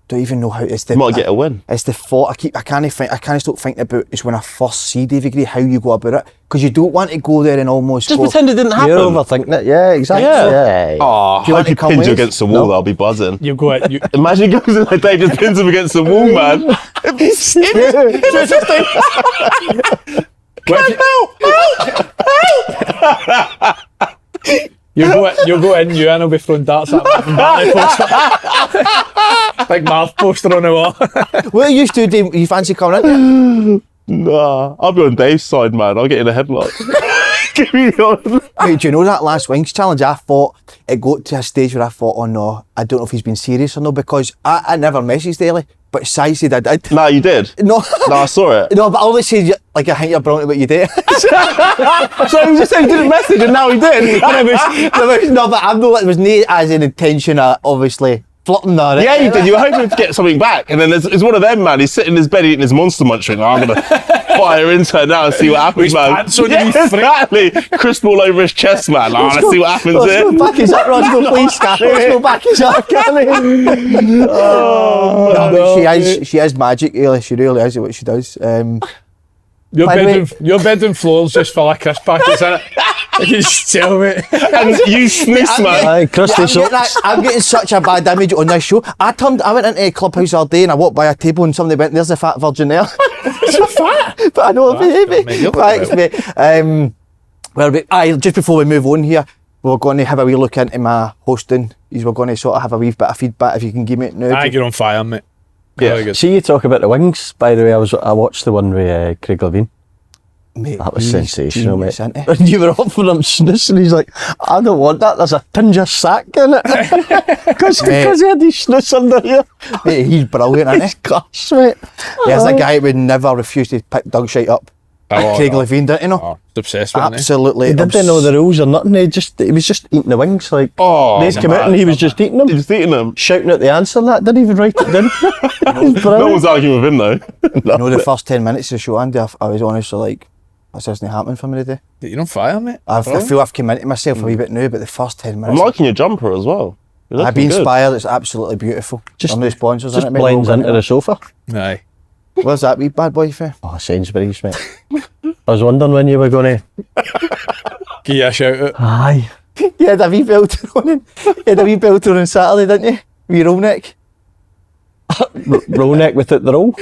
Don't even know how it's the... He might get a win. It's the thought I can't stop thinking about is when I first see Davy Gray, how you go about it. Because you don't want to go there and almost Just pretend it didn't happen. You're overthinking it. Yeah, exactly. Yeah. Oh, Do you I want hope he to come pins you with? against the wall. I'll be buzzing. You go out. Imagine he goes in like Dave just pins him against the wall, man. It'd be sick. You'll go in, Youan will be throwing darts at Marvin Bartley poster. Big Marv poster on the wall. What are you to do? You fancy coming in? Nah, I'll be on Dave's side, man. I'll get in a headlock. Give me on. Mate, do you know that last Wings challenge? I thought it got to a stage where I thought, oh no, I don't know if he's been serious or no, because I never messaged Élie, but Si said I did. Nah, you did. No. No, I saw it. No, but I always said, like, I think you're brilliant at what you do. So he was just saying he didn't message and now he did. No, but I'm not, it was no as an intention of obviously flirting there. Yeah, you did. You were hoping to get something back. And then it's one of them, man. He's sitting in his bed eating his Monster Munch ring. I'm going to fire into her now and see what happens, man. Pants on Yeah, exactly. Crisp all over his chest, man. Let's see what happens Let's here. go back his up, Ross. Go please, Let's go back his up. She is magic, Élie. She really is at what she does. Your bedroom floor's just full of crisp packets, isn't it? I can just tell, mate. And you snooze, man. Aye, crusty socks. I'm getting such a bad image on this show. I went into a clubhouse the other day and I walked by a table and somebody went, "There's a fat virgin there." So fat. But I know, Mate, baby. you're Thanks, mate. Just before we move on here, we're going to have a wee look into my hosting. We're going to sort of have a wee bit of feedback if you can give me it now. I get on fire, mate. Yeah. Really good. See you talk about the Wings, by the way. I watched the one with Craig Levine. Mate, That was he's sensational, genius, mate. isn't he? And you were offering him snus and he's like, I don't want that, there's a tinge of sack in it. Because he had his snus under here. Mate, he's brilliant, isn't he? He's gosh, mate. There's a guy who would never refuse to pick dog shite up. Craig Levine, didn't you know? Oh, obsessed with it. Absolutely. He didn't know the rules or nothing, he was just eating the wings, like, they'd come out and he was just eating them. He was eating them. Shouting out the answer and that, didn't even write it down. No one's arguing with him, though. You know, the first 10 minutes of the show, Andy, I was honestly like, this isn't happening for me today. You're on fire, mate. I feel I've come into myself a wee bit now, but the first 10 I'm minutes... liking your jumper as well. I've been inspired, it's absolutely beautiful. Just- Our new sponsors, Just innit, mate? blends We're all into going the sofa. Aye. Where's that wee bad boy for? Oh, Sainsbury's, mate. I was wondering when you were going to... Give you a shout out. Aye. You had a wee belter on Saturday, didn't you? Wee roll neck. Roll neck without the roll.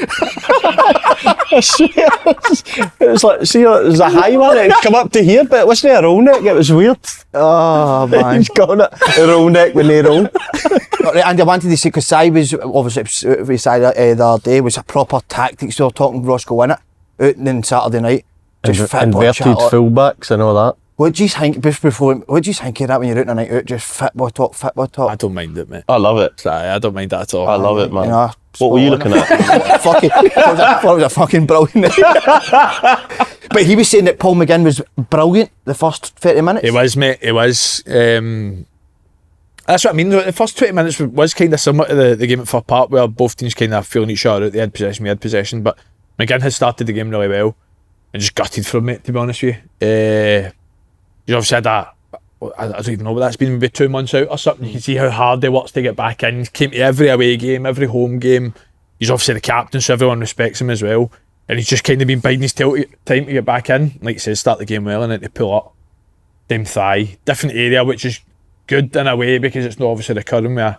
I swear, it was like, see, it was a high one, it'd come up to here, but it wasn't a roll neck, it was weird. Oh, man. He's got it, a roll neck with no roll. Right, and I wanted to say, because Si was, obviously, we said the other day, was a proper tactics. We were talking Roscoe in it, out on Saturday night. Just Inverted fullbacks and all that. What do you think, just before, what do you think of that when you're out on a night out, just football talk? I don't mind it, mate. I love it. I don't mind that at all. I love it, man. You know, What were you looking at? Fucking, it was a fucking brilliant. But he was saying that Paul McGinn was brilliant the first 30 minutes. It was, mate. It was. That's what I mean. The first 20 minutes was kind of similar to the game at Fir Park, where both teams kind of feeling each other out. They had possession, we had possession. But McGinn had started the game really well and just gutted from it, to be honest with you. You obviously had that. I don't even know what that's been, maybe 2 months out or something. You can see how hard he works to get back in. He came to every away game, every home game. He's obviously the captain, so everyone respects him as well. And he's just kind of been biding his time to get back in. Like you said, start the game well and then to pull up. Same thigh. Different area, which is good in a way because it's not obviously recurring with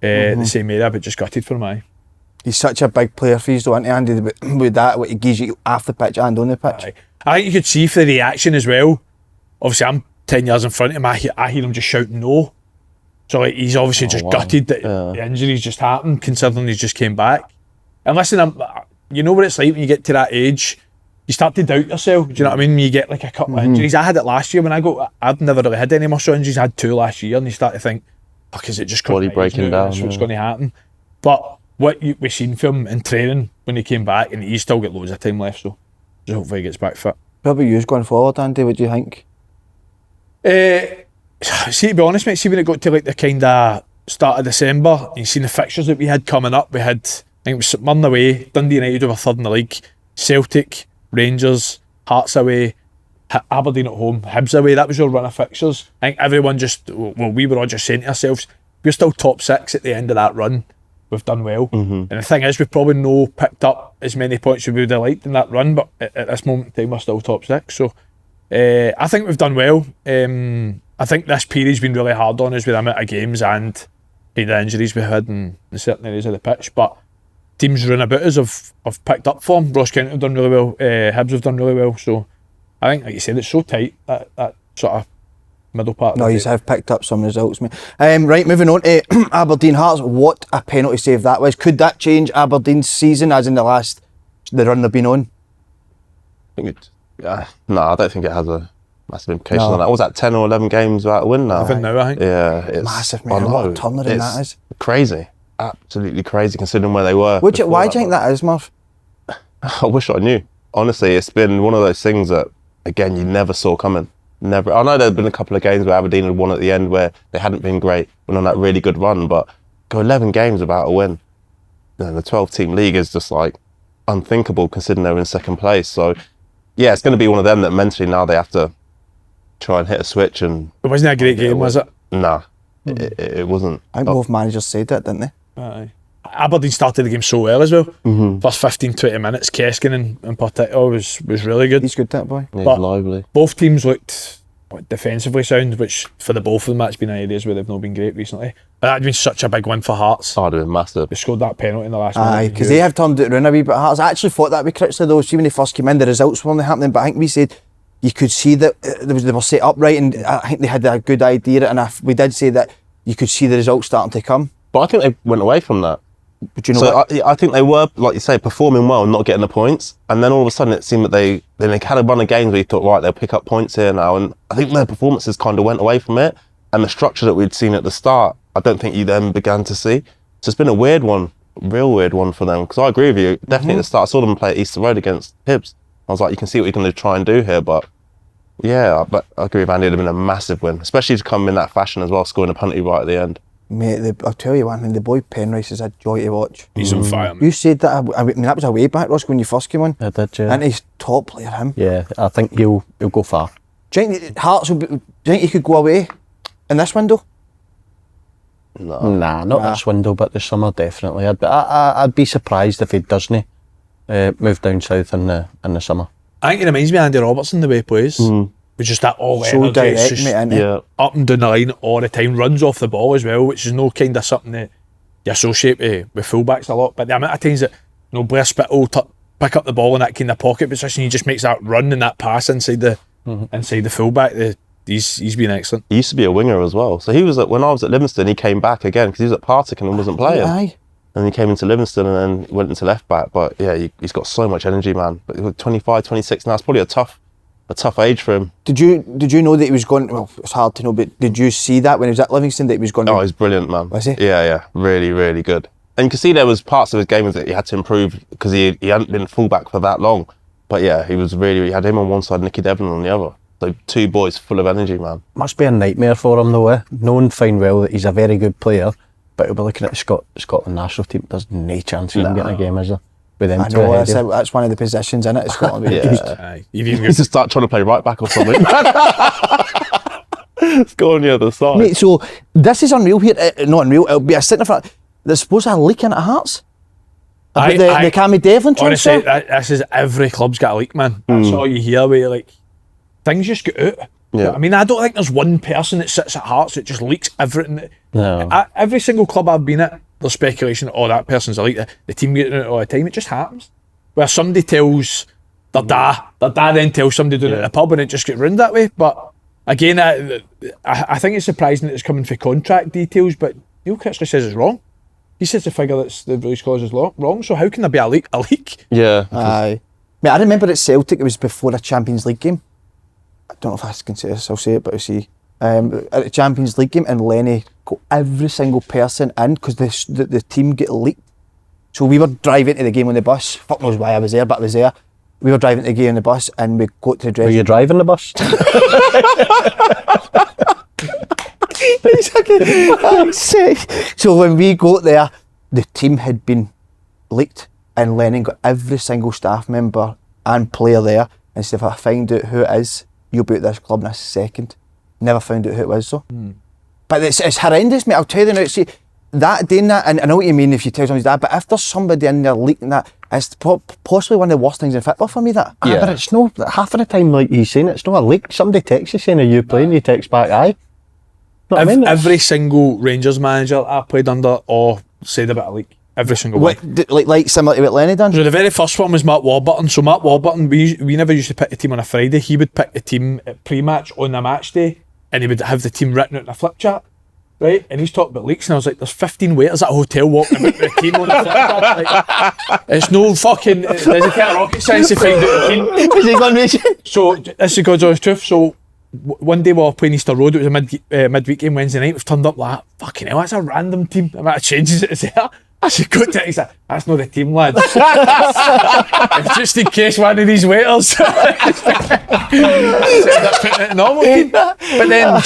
the same area, but just gutted for him. He's such a big player for you, though, isn't he, Andy? With that, what he gives you off the pitch and on the pitch. I think you could see for the reaction as well. Obviously, I'm 10 years in front of him. I hear him just shout no. So like, he's obviously gutted that the injuries just happened, considering he's just came back. And listen, you know what it's like when you get to that age. You start to doubt yourself. Do you know what I mean? When you get like a couple of injuries. I had it last year when I'd never really had any muscle injuries. I had 2 last year, and you start to think, fuck, is it just body breaking down? That's what's going to happen. But what we've seen from him in training when he came back, and he's still got loads of time left, so hopefully he gets back fit. What about you going forward, Andy? What do you think? See, to be honest, mate, see when it got to like the kind of start of December, you seen the fixtures that we had coming up. We had, I think it was St Mirren away, Dundee United were third in the league, Celtic, Rangers, Hearts away, Aberdeen at home, Hibs away. That was your run of fixtures. I think everyone we were all just saying to ourselves, we're still top 6 at the end of that run. We've done well. And the thing is, we've probably no picked up as many points as we would have liked in that run, but at this moment in time, we're still top 6. So I think we've done well. I think this period's been really hard on us with the amount of games and the injuries we had in certain areas of the pitch. But teams running about us have picked up form. Ross County have done really well. Hibs have done really well. So I think, like you said, it's so tight, that sort of middle part. No, you have picked up some results, mate. Right, moving on to Aberdeen Hearts. What a penalty save that was. Could that change Aberdeen's season, as in the run they've been on? I think no, I don't think it has a massive implication on that. What was that, 10 or 11 games without a win now? I think now, I think. Yeah, it's massive, man. What a turnaround that is. Crazy. Absolutely crazy considering where they were. Why do you think that is, Marv? I wish I knew. Honestly, it's been one of those things that, again, you never saw coming. Never. I know there have been a couple of games where Aberdeen had won at the end where they hadn't been great, went on that really good run, but go 11 games without a win. The 12-team league is just like unthinkable considering they're in second place. So, yeah, it's going to be one of them that mentally now they have to try and hit a switch. And it wasn't a great game, was it? Nah, it wasn't. I think both managers said that, didn't they? Aye. Aberdeen started the game so well as well. First 15-20 minutes, Keskin in particular was really good. He's good, that boy. He's but lively. Both teams looked defensively sound, which for the both of them, that's been areas where they've not been great recently. But that'd been such a big win for Hearts. Oh, they've been massive. They scored that penalty in the last minute. Aye, because they have turned it around a wee bit. Hearts, I actually thought that we critically though. See when they first came in, the results weren't happening, but I think we said you could see that they were set up right, and I think they had a good idea, and we did say that you could see the results starting to come. But I think they went away from that. But you know I think they were, like you say, performing well and not getting the points, and then all of a sudden it seemed that they had a run of games where you thought, right, they'll pick up points here now, and I think their performances kind of went away from it, and the structure that we'd seen at the start, I don't think you then began to see. So it's been a weird one, real weird one for them, because I agree with you, definitely at the start, I saw them play at Easter Road against Hibs. I was like, you can see what you're going to try and do here, but yeah, but I agree with Andy, it would have been a massive win, especially to come in that fashion as well, scoring a penalty right at the end. Mate, I'll tell you one thing, the boy Penrice is a joy to watch. He's on fire, man. You said that, I mean, that was a way back, Ross, when you first came on. I did, yeah. And he's top player, him. Yeah, I think he'll go far. Do you think Hearts do you think he could go away in this window? No. Nah, not this window, but the summer definitely. I'd be surprised if he doesn't move down south in the summer. I think it reminds me of Andy Robertson, the way he plays. With just that all so energy, direct, just mate, up and down the line all the time, runs off the ball as well, which is no kind of something that you associate with fullbacks a lot. But the amount of times that Blair Spittle will pick up the ball in that kind of pocket position, he just makes that run and that pass inside the fullback. He's been excellent. He used to be a winger as well. So he was when I was at Livingston, he came back again because he was at Partick and wasn't playing. Aye. And he came into Livingston and then went into left back. But yeah, he's got so much energy, man. But 25, 26 now, it's probably a tough age for him. Did you know that he was going? Well, it's hard to know, but did you see that when he was at Livingston that he was going? Oh, he's brilliant, man. Was he? Yeah, really, really good. And you can see there was parts of his game that he had to improve because he hadn't been fullback for that long. But yeah, he had him on one side, Nicky Devlin on the other. So two boys full of energy, man. Must be a nightmare for him though, knowing fine well that he's a very good player, but he'll be looking at the Scotland national team. There's no chance of him getting a game, is there? With them I know, that's one of the positions in it. It's got to be used. You need to start trying to play right back or something. Let's go on the other side. Mate, so this is unreal here. Not unreal, it'll be a sitting in front. There's supposed to be a leak in at Hearts. The Cammy Devlin transfer. Honestly, this is every club's got a leak, man. That's all you hear where you're like, things just get out. Yeah. I mean, I don't think there's one person that sits at Hearts that just leaks everything. No. Every single club I've been at, there's speculation, that person's a leak. The team getting it all the time. It just happens. Where somebody tells their dad then tells somebody doing it at the pub and it just gets ruined that way. But again, I think it's surprising that it's coming for contract details, but Neil Critchley says it's wrong. He says the figure that's the release clause is wrong, so how can there be a leak? Yeah. Aye. Mate, I remember at Celtic, it was before a Champions League game. I don't know if I can say this, I'll say it, but we'll see. At a Champions League game, and Lenny got every single person in because the team get leaked. So we were driving to the game on the bus. Fuck knows why I was there, but I was there. we were driving to the game on the bus, and we got to the dressing. Were you driving the bus? So when we got there, the team had been leaked, and Lennon got every single staff member and player there, and said, if I find out who it is, you'll be at this club in a second. Never found out who it was though. But it's horrendous, mate. I'll tell you now. See, that doing that, and I know what you mean if you tell somebody's dad, but if there's somebody in there leaking that, it's possibly one of the worst things in football for me, that. Yeah. But it's no, half of the time, like he's saying, it's not a leak. Somebody texts you saying, are you playing? You text back, aye. What I mean? Every single Rangers manager I played under said about a leak. Every single one. Like similar to what Lenny done? So the very first one was Mark Warburton. So Mark Warburton, we never used to pick the team on a Friday. He would pick the team at pre-match on the match day, and he would have the team written out in a flip chart. Right? And he's talking about leaks, and I was like, there's 15 waiters at a hotel walking about with the team on the flip chart. Like, it's no fucking, there's a kind of rocket science to find out the team. Is he going to So, this is God's honest truth. So, one day we were playing Easter Road, it was a midweek game Wednesday night, we've turned up like, fucking hell, that's a random team. The amount of changes it's there. I said, go to it. He said, that's not the team, lads. It's just in case one of these waiters ended up putting it in normal team. But then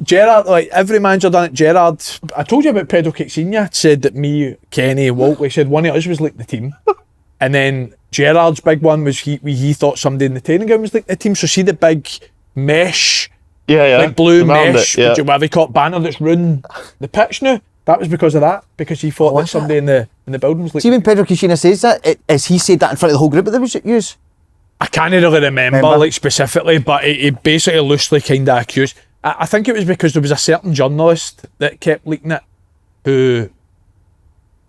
Gerrard, like every manager done it, Gerrard, I told you about Pedro Caixinha, said that me, Kenny, Walt, we said one of us was like the team. And then Gerrard's big one was he thought somebody in the training ground was like the team. So see the big mesh, like blue mesh, whatever you call it, banner that's ruined the pitch now. That was because of that, because he thought that somebody in the building was like. See, when Pedro Caixinha says that, has he said that in front of the whole group that they was used? I can't really remember like specifically, but he basically loosely kind of accused. I think it was because there was a certain journalist that kept leaking it, who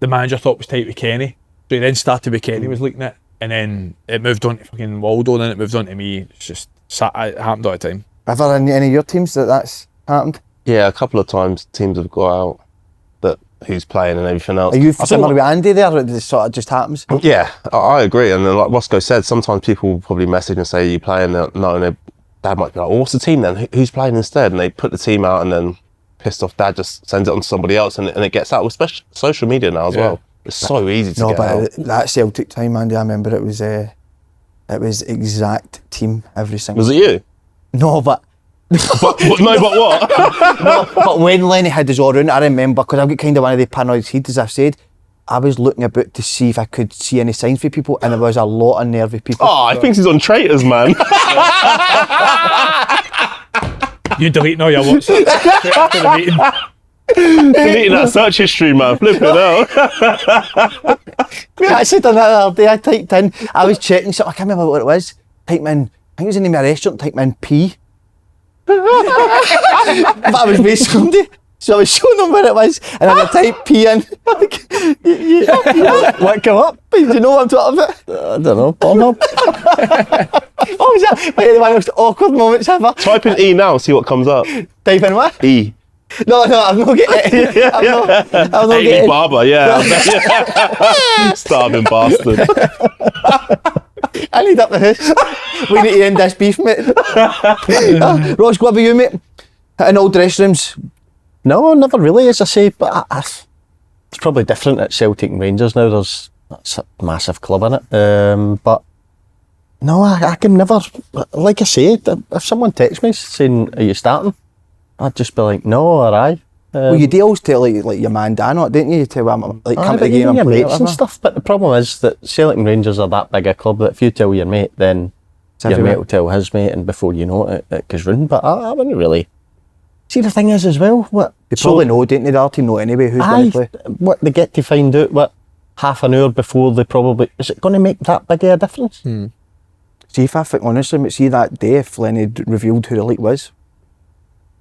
the manager thought was tight with Kenny. So he then started with Kenny was leaking it, and then it moved on to fucking Waldo, and then it moved on to me. It's just it happened all the time. Have there any of your teams that's happened? Yeah, a couple of times teams have got out that who's playing and everything else. Are you similar with Andy there, or it sort of just happens? Yeah, I agree. And then, like Roscoe said, sometimes people will probably message and say, are you playing? No, and their dad might be like, well, what's the team then? Who's playing instead? And they put the team out, and then pissed off dad just sends it on to somebody else, and it gets out, especially social media now as well. It's so easy to get out. That Celtic time, Andy, I remember it was exact team every single. Was it you? No, but but what? No, but when Lenny had his all round, I remember, because I've got kind of one of the paranoid heads, as I've said, I was looking about to see if I could see any signs for people, and there was a lot of nervy people. Oh, I think he's on traitors, man. You deleting all your WhatsApp after the meeting. Deleting that search history, man. Flipping out. I actually done that the other day. I typed in, I was checking something, I can't remember what it was. Typed in, I think it was in the name of a restaurant, typed in P. But I was with somebody, so I was showing them where it was, and I typed P in. What came up? Do you know what I'm talking about? I don't know, Pornhub. What was that? Like, one of the most awkward moments ever. Type in E now, see what comes up. Type in what? E. No, I'm not getting it. I'm not Élie getting it. Barber, yeah. Starving bastard. I need up the house. We need to end this beef, mate. Ross, what about you, mate? In old dressing rooms? No, never really, as I say, but it's probably different at Celtic and Rangers now. That's a massive club in it. But no, I can never, like I say, if someone texts me saying, are you starting? I'd just be like, no, or aye. Well, you do always tell like your man Dan, didn't you? You tell him, like, come to the game and your play mates and stuff. But the problem is that Celtic and Rangers are that big a club that if you tell your mate, then your mate will tell his mate, and before you know it, it goes round. But I wouldn't really. See, the thing is as well, they probably know, don't they? The other team know anyway who's going to play. What they get to find out, half an hour before they probably, is it going to make that big of a difference? See, if I think honestly, see that day if Lenny revealed who the league was,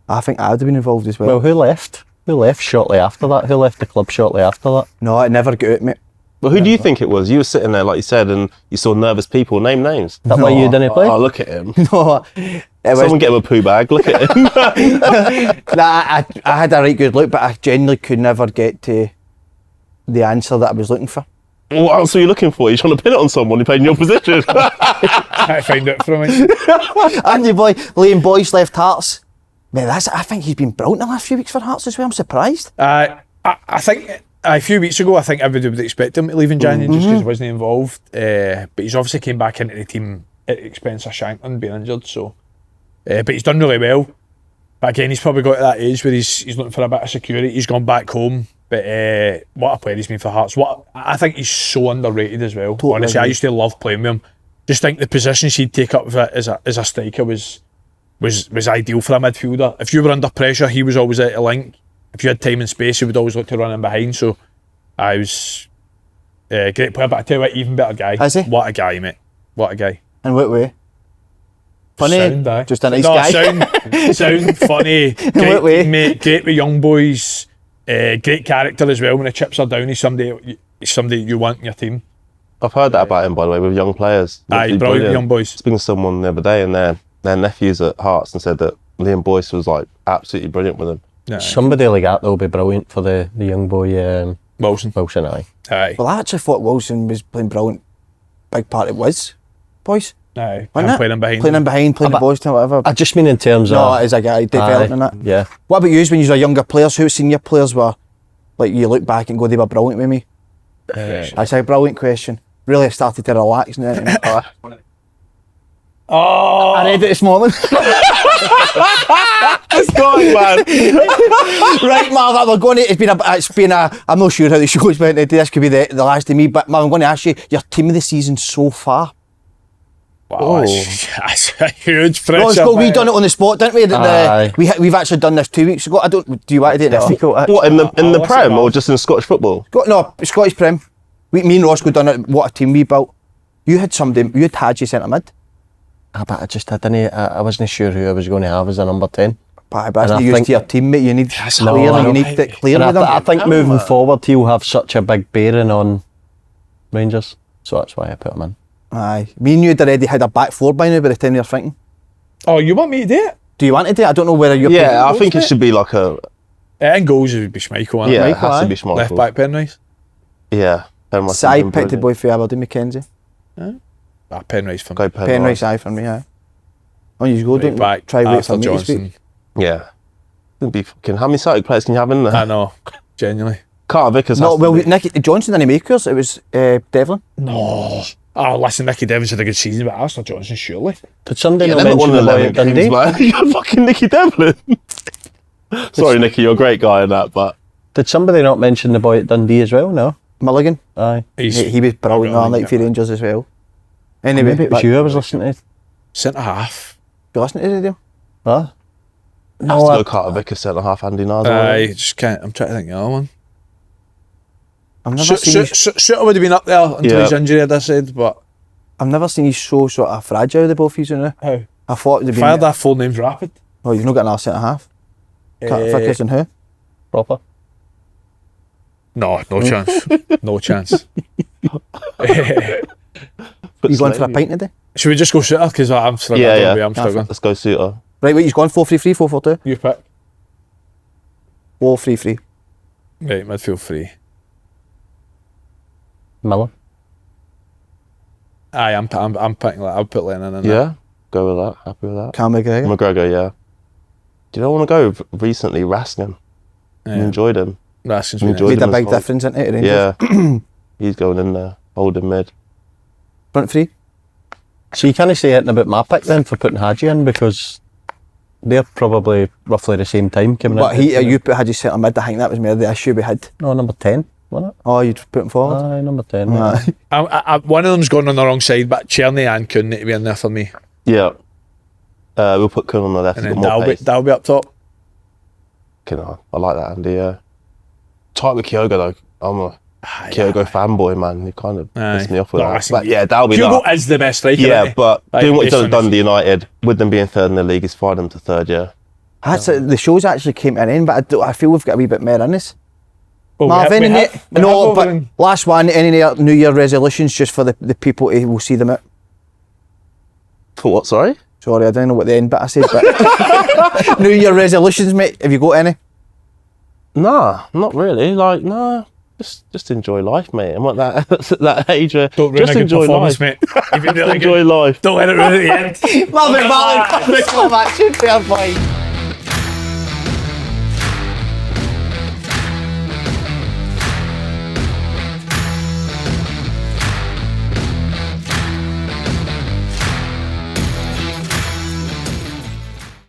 I think I'd have been involved as well. Well, who left? Who left shortly after that? Who left the club shortly after that? No, it never got out, mate. Well, who do you think it was? You were sitting there, like you said, and you saw nervous people. Name names. That why you didn't play? Oh, look at him. No, Someone get him a poo bag. Look at him. I had a right good look, but I genuinely could never get to the answer that I was looking for. What else are you looking for? You're trying to pin it on someone who played in your position. Can't find it from me. Andy boy, Liam Boyce left Hearts. Man, I think he's been brilliant the last few weeks for Hearts as well. I'm surprised. I think A few weeks ago, I think everybody would expect him to leave in January just because he wasn't involved. But he's obviously came back into the team at the expense of Shankland being injured. So, but he's done really well. But again, he's probably got to that age where he's looking for a bit of security. He's gone back home. But what a player he's been for Hearts. I think he's so underrated as well. Totally. Honestly, I used to love playing with him. Just think the positions he'd take up as a striker was ideal for a midfielder. If you were under pressure, he was always out of link. If you had time and space, he would always look to run in behind. So I was a great player. But I tell you what, even better guy. Is he? What a guy, mate. What a guy. In what way? Funny? Sound, just a nice guy? Sound funny. Great teammate, great with young boys. Great character as well. When the chips are down, he's somebody you want in your team. I've heard that about him, by the way, with young players. Aye, brilliant young boys. Speaking to someone the other day, and their nephews at Hearts, and said that Liam Boyce was like absolutely brilliant with him. Aye. Somebody like that will be brilliant for the young boy. Wilson, aye. Well, I actually thought Wilson was playing brilliant. Big part it was, boys. Aye, playing in behind, playing the boys and whatever. I just mean in terms of. No, as a guy developing that. Yeah. What about you when you were younger players? Who senior players were like you look back and go, they were brilliant with me? That's a brilliant question. Really started to relax now. Oh, I read it this morning. It's going, man. Right, Marv, we're going to. It's been a. I'm not sure how the show's went today. This could be the last of me, but Marv, I'm going to ask you your team of the season so far. wow, that's a huge pressure. No, it's good. We done it on the spot, didn't we? Aye. We've actually done this 2 weeks ago. Do you want to do it now? Difficult. What, in the what's Prem it or about? just in Scottish football? No, Scottish Prem. Me and Roscoe done it. What a team we built. You had Hadji centre mid. But I wasn't sure who I was going to have as a number 10. But that's not used to your team, mate. You need No, you need it clear And with them. I think moving forward, he'll have such a big bearing on Rangers. So that's why I put him in. Aye. Me and you had already had a back four by now by the time you're thinking. Oh, you want me to do it? Do you want to do it? I don't know whether you're Yeah, I think it should be like a. In goals, it would be Schmeichel. Yeah, it Schmeichel, has to aye. be Schmeichel. Left back Penrice. Yeah. Penrice Si is picked the boy for Aberdeen, McKenzie. Penrice for me. Go Penrice, aye, for me, aye. Oh, you go, don't back try wait after for me to Johnson. speak. Yeah. It'd be fucking. How many Celtic players can you have in there? I know, genuinely. Carter Vickers. No, has to well, be. Nicky Johnson didn't make yours. It was Devlin. No. Oh, listen, Nicky Devlins had a good season, but Alistair Johnson, surely. Did somebody Yeah, not they're not mention one the of boy the at 11 Dundee? games, man. You're fucking Nicky Devlin. Sorry, Nicky, you're a great guy in that, but Did somebody not mention the boy at Dundee as well? No. Mulligan. Aye. He was brilliant all night for Rangers as well. Anyway, Maybe it was you I was listening to. Centre half. You listening to the radio? Huh? has No, to go Carter Vickers centre half Andy Naz. I just can't. I'm trying to think of the other one. I've never seen you. Shooter would have been up there until his injury, I said, but. I've never seen you so sort of fragile. The both of you now. How? I thought it'd been. Fired that full name's rapid. Oh, you've not got another centre half. Vickers and who? proper. No chance. No chance. You going for a pint today? Should we just go shooter? Because I'm struggling. Yeah. I'm struggling. Let's go Suitor. Right, wait, you've gone 4-3-3, 4-4-2? You pick. 4-3-3. Right, midfield free. Miller. Aye, I'm picking that. I'll put Lennon in there. Yeah, go with that. Happy with that. Cam McGregor. McGregor, yeah. Do you know want to go recently? Raskin. Yeah. Enjoyed him. Raskin's You been enjoyed Made a him big as well. difference, isn't it, Rangers? Yeah. He's going in there, holding mid. Front three? So you can't say anything about my pick then for putting Hadji in because they're probably roughly the same time coming But in. you put Hadji centre mid, I think that was more the issue we had. No, number 10, wasn't it? Oh, you'd put him forward? Aye, number 10. Aye. one of them's gone on the wrong side, but Tierney and Kuhn need to be in there for me. Yeah. We'll put Kuhn on the left. And He's then got more pace. that'll be up top. I like that, Andy. Yeah. Tight with Kyogo though. I'm a Kyogo fanboy, man. He kind of pissed me off with that. But yeah, that'll be Kyogo that. is the best striker. Yeah, isn't he? but Like, doing what he's based done at on his- Dundee United, with them being third in the league, is fine them to third, yeah. That's it. The show's actually came to an end, but I feel we've got a wee bit more in this. Well, Marvin, we any- have no, over but in- last one, any New Year resolutions just for the people who will see them out? For what, sorry? Sorry, I don't know what the end bit I said, but New Year resolutions, mate, have you got any? Nah, not really. Like, nah. Just enjoy life, mate. I'm at that age where Don't ruin just a good enjoy performance, life. mate. You've been really Enjoy good. life. Don't let it ruin at the end. Marvin Bartley, fair play.